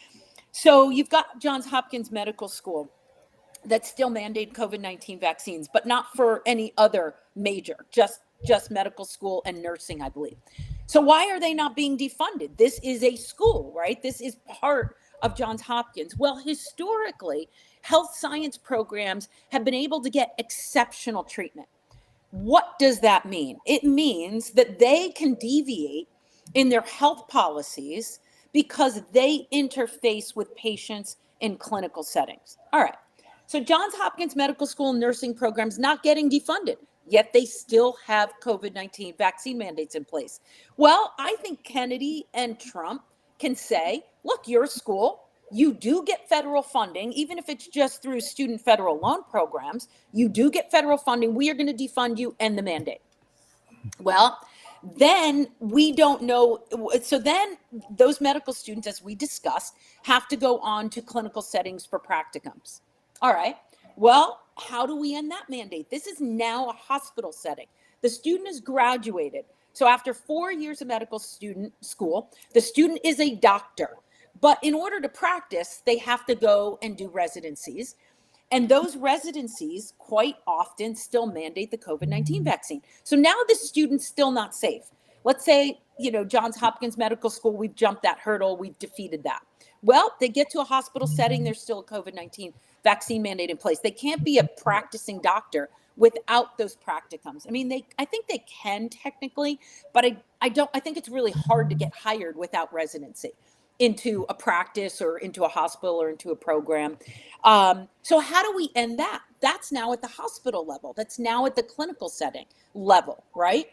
so you've got Johns Hopkins Medical School that still mandate COVID-19 vaccines, but not for any other major, just medical school and nursing, I believe. So why are they not being defunded? This is a school, right? This is part of Johns Hopkins. Well, historically, health science programs have been able to get exceptional treatment. What does that mean? It means that they can deviate in their health policies because they interface with patients in clinical settings. All right. So Johns Hopkins Medical School nursing programs not getting defunded, yet they still have COVID-19 vaccine mandates in place. Well, I think Kennedy and Trump can say, look, you're a school. You do get federal funding, even if it's just through student federal loan programs. You do get federal funding. We are going to defund you and the mandate. Well, then we don't know. So then those medical students, as we discussed, have to go on to clinical settings for practicums. All right. Well, how do we end that mandate? This is now a hospital setting. The student is graduated. So after 4 years of medical school, the student is a doctor. But in order to practice, they have to go and do residencies. And those residencies quite often still mandate the COVID-19 vaccine. So now the student's still not safe. Let's say, Johns Hopkins Medical School, we've jumped that hurdle, we've defeated that. Well, they get to a hospital setting, there's still a COVID-19 vaccine mandate in place. They can't be a practicing doctor without those practicums. I mean, I think they can technically, but I think it's really hard to get hired without residency into a practice or into a hospital or into a program. So how do we end that? That's now at the hospital level. That's now at the clinical setting level, right?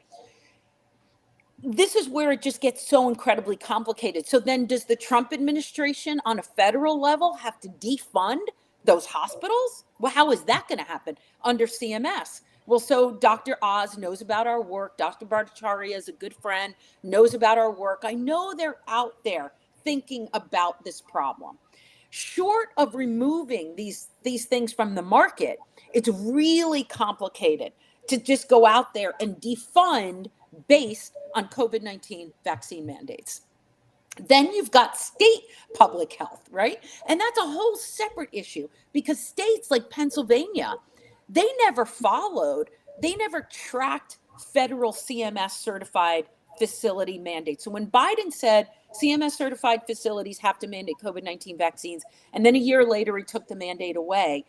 This is where it just gets so incredibly complicated. So then does the Trump administration on a federal level have to defund those hospitals? Well, how is that going to happen under CMS? Well, so Dr. Oz knows about our work. Dr. Bhattacharya is a good friend, knows about our work. I know they're out there thinking about this problem. Short of removing these things from the market, it's really complicated to just go out there and defund based on COVID-19 vaccine mandates. Then you've got state public health, right? And that's a whole separate issue because states like Pennsylvania, they never tracked federal CMS certified facility mandates. So when Biden said CMS certified facilities have to mandate COVID-19 vaccines, and then a year later he took the mandate away,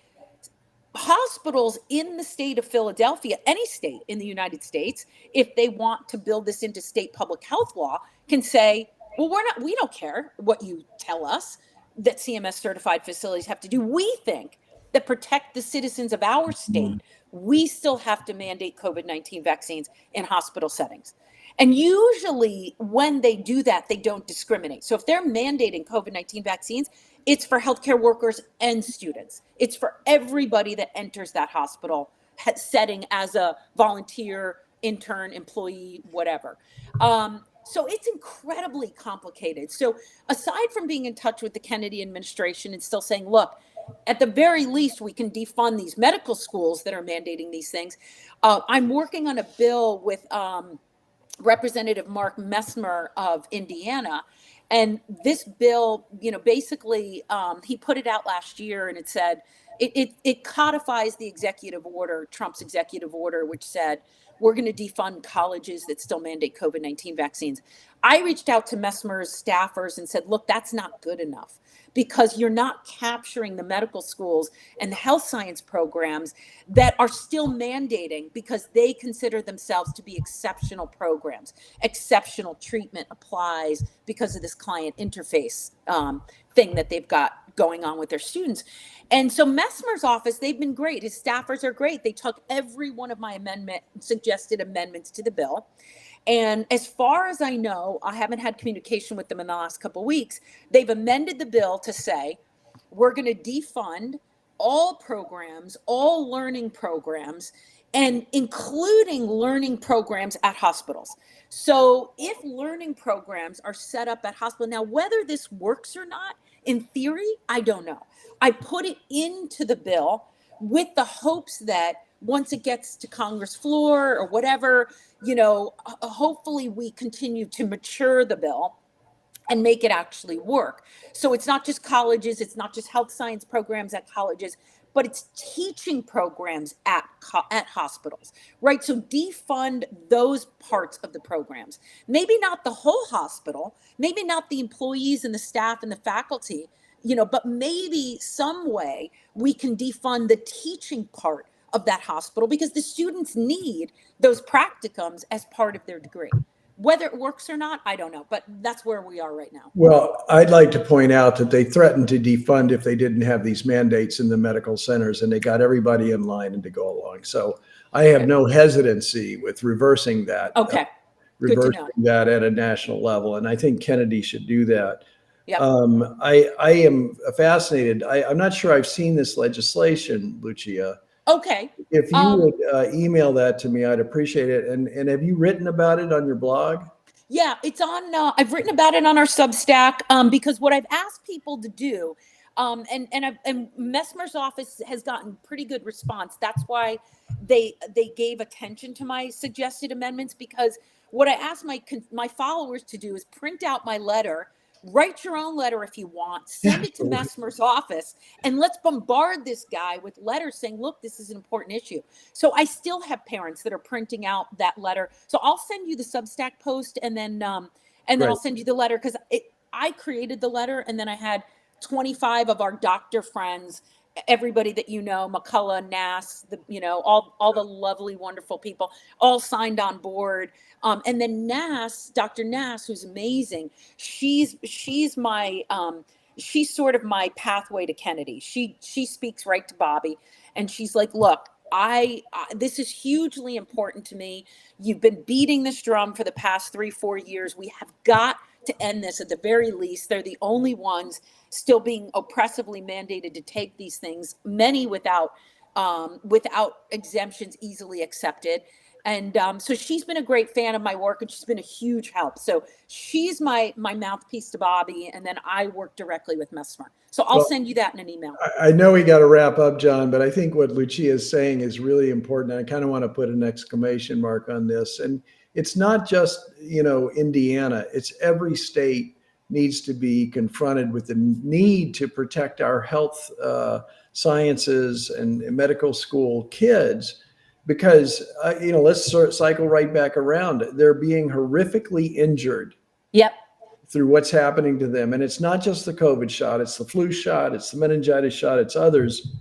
hospitals in the state of Philadelphia, any state in the United States, if they want to build this into state public health law, can say, well, we don't care what you tell us that CMS certified facilities have to do. We think that protect the citizens of our state, we still have to mandate COVID-19 vaccines in hospital settings. And usually when they do that, they don't discriminate. So if they're mandating COVID-19 vaccines, It's for healthcare workers and students. It's for everybody that enters that hospital setting as a volunteer, intern, employee, whatever. So it's incredibly complicated. So aside from being in touch with the Kennedy administration and still saying, look, at the very least, we can defund these medical schools that are mandating these things. I'm working on a bill with Representative Mark Messmer of Indiana. And this bill, basically, he put it out last year, and it said it codifies the executive order, Trump's executive order, which said we're going to defund colleges that still mandate COVID-19 vaccines. I reached out to Messmer's staffers and said, look, that's not good enough, because you're not capturing the medical schools and the health science programs that are still mandating, because they consider themselves to be exceptional programs. Exceptional treatment applies because of this client interface thing that they've got going on with their students. And so Messmer's office, they've been great. His staffers are great. They took every one of my suggested amendments to the bill. And as far as I know, I haven't had communication with them in the last couple of weeks. They've amended the bill to say we're going to defund all programs, all learning programs, and including learning programs at hospitals. So if learning programs are set up at hospital, now whether this works or not, in theory, I don't know. I put it into the bill with the hopes that once it gets to Congress floor or whatever, hopefully we continue to mature the bill and make it actually work. So it's not just colleges, it's not just health science programs at colleges, but it's teaching programs at hospitals, right? So defund those parts of the programs. Maybe not the whole hospital, maybe not the employees and the staff and the faculty, but maybe some way we can defund the teaching part of that hospital, because the students need those practicums as part of their degree. Whether it works or not, I don't know, but that's where we are right now. Well, I'd like to point out that they threatened to defund if they didn't have these mandates in the medical centers, and they got everybody in line and to go along. So I have no hesitancy with reversing that. Okay. Reversing that at a national level. And I think Kennedy should do that. Yep. I am fascinated. I'm not sure I've seen this legislation, Lucia. Okay. If you would email that to me, I'd appreciate it. And have you written about it on your blog? Yeah, it's on, I've written about it on our Substack, because what I've asked people to do, and Messmer's office has gotten pretty good response. That's why they gave attention to my suggested amendments, because what I asked my followers to do is print out my letter, write your own letter if you want, send it to Messmer's office, and let's bombard this guy with letters saying, look, this is an important issue. So I still have parents that are printing out that letter. So I'll send you the Substack post, and then I'll send you the letter, because I created the letter, and then I had 25 of our doctor friends, everybody that McCullough, Nass, all the lovely, wonderful people, all signed on board. And then Dr. Nass, who's amazing, she's my she's sort of my pathway to Kennedy. She speaks right to Bobby, and she's like, look, this is hugely important to me. You've been beating this drum for the past 3-4 years. We have got to end this at the very least. They're the only ones still being oppressively mandated to take these things, many without exemptions easily accepted. And so she's been a great fan of my work, and she's been a huge help. So she's my mouthpiece to Bobby, and then I work directly with Messmer. So I'll send you that in an email. I know we got to wrap up, John, but I think what Lucia is saying is really important. I kind of want to put an exclamation mark on this. And it's not just, Indiana. It's every state needs to be confronted with the need to protect our health sciences and medical school kids, because, let's cycle right back around. They're being horrifically injured. Yep. Through what's happening to them. And it's not just the COVID shot, it's the flu shot, it's the meningitis shot, it's others.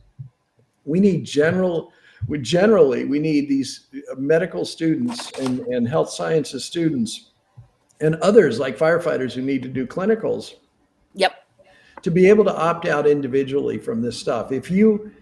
We need generally, we need these medical students and health sciences students and others like firefighters who need to do clinicals. Yep. To be able to opt out individually from this stuff. If you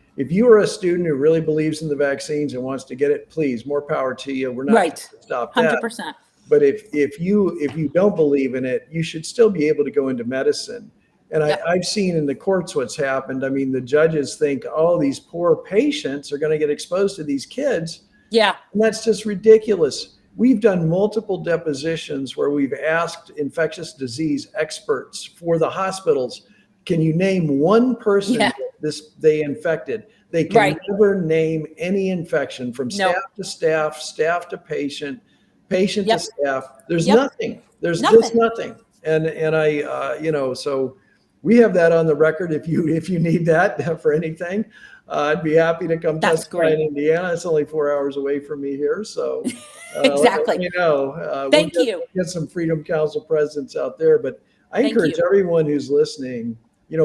are a student who really believes in the vaccines and wants to get it, please, more power to you. We're not going to stop that. 100%. But if you don't believe in it, you should still be able to go into medicine And Yep. I've seen in the courts what's happened. I mean, the judges think, oh, these poor patients are going to get exposed to these kids. Yeah. And that's just ridiculous. We've done multiple depositions where we've asked infectious disease experts for the hospitals, can you name one person Yeah. that they infected? They can Right. never name any infection from No. staff to staff, staff to patient, patient Yep. to staff. There's Yep. nothing. There's Nothing. just nothing. And I, so we have that on the record. If you need that for anything, I'd be happy to come That's testify in great. Indiana. It's only 4 hours away from me here, so Exactly. let me know. Thank we'll you. get some Freedom Council presidents out there, but I Thank encourage you. everyone who's listening,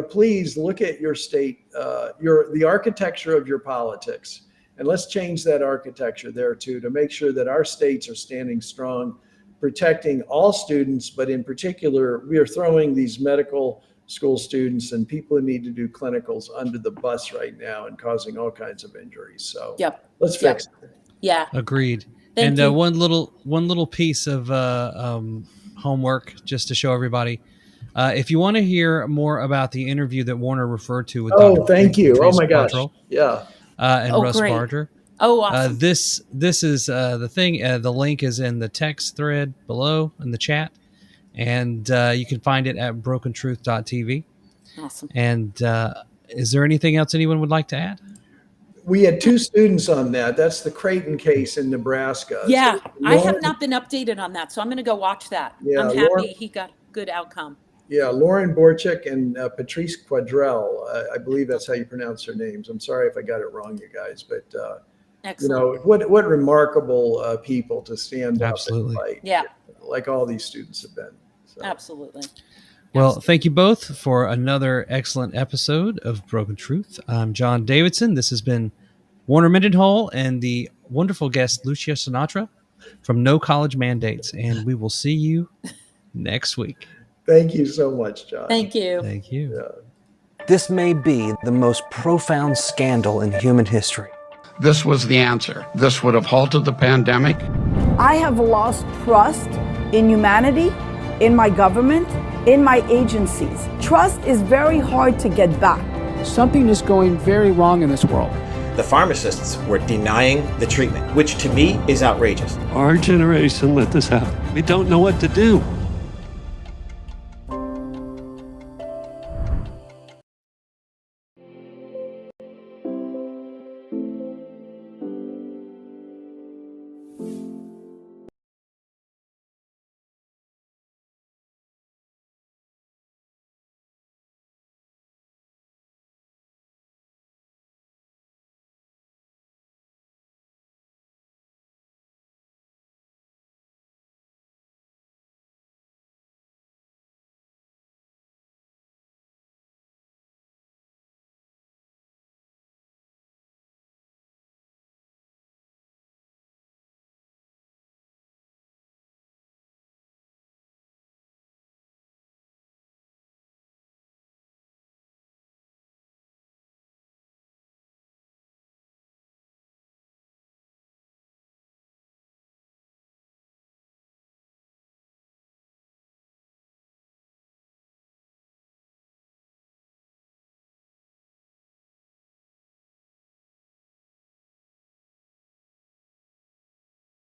please look at your state, the architecture of your politics, and let's change that architecture there too, to make sure that our states are standing strong, protecting all students, but in particular, we are throwing these medical school students and people who need to do clinicals under the bus right now and causing all kinds of injuries. So Yep. let's fix it. Yeah. Agreed. Thank And you. one little piece of homework just to show everybody. If you want to hear more about the interview that Warner referred to with Oh, Dr. thank you. Oh Patrice my gosh. Quadrille, Yeah. and Oh, Russ great. Barger. Oh, awesome. This is the thing. The link is in the text thread below in the chat, and you can find it at brokentruth.tv. Awesome. And is there anything else anyone would like to add? We had 2 students on that. That's the Creighton case in Nebraska. Yeah. So I have Lauren- not been updated on that, so I'm going to go watch that. Yeah, I'm happy Lauren- he got good outcome. Yeah, Lauren Borchik and Patrice Quadrille. I believe that's how you pronounce their names. I'm sorry if I got it wrong, you guys, but Excellent. what remarkable people to stand Absolutely. up and fight. Yeah. Like all these students have been. So. Absolutely. Well, thank you both for another excellent episode of Broken Truth. I'm John Davidson. This has been Warner Mendenhall and the wonderful guest Lucia Sinatra from No College Mandates, and we will see you next week. Thank you so much, John. Thank you. Thank you. Yeah. This may be the most profound scandal in human history. This was the answer. This would have halted the pandemic. I have lost trust in humanity, in my government, in my agencies. Trust is very hard to get back. Something is going very wrong in this world. The pharmacists were denying the treatment, which to me is outrageous. Our generation let this happen. We don't know what to do.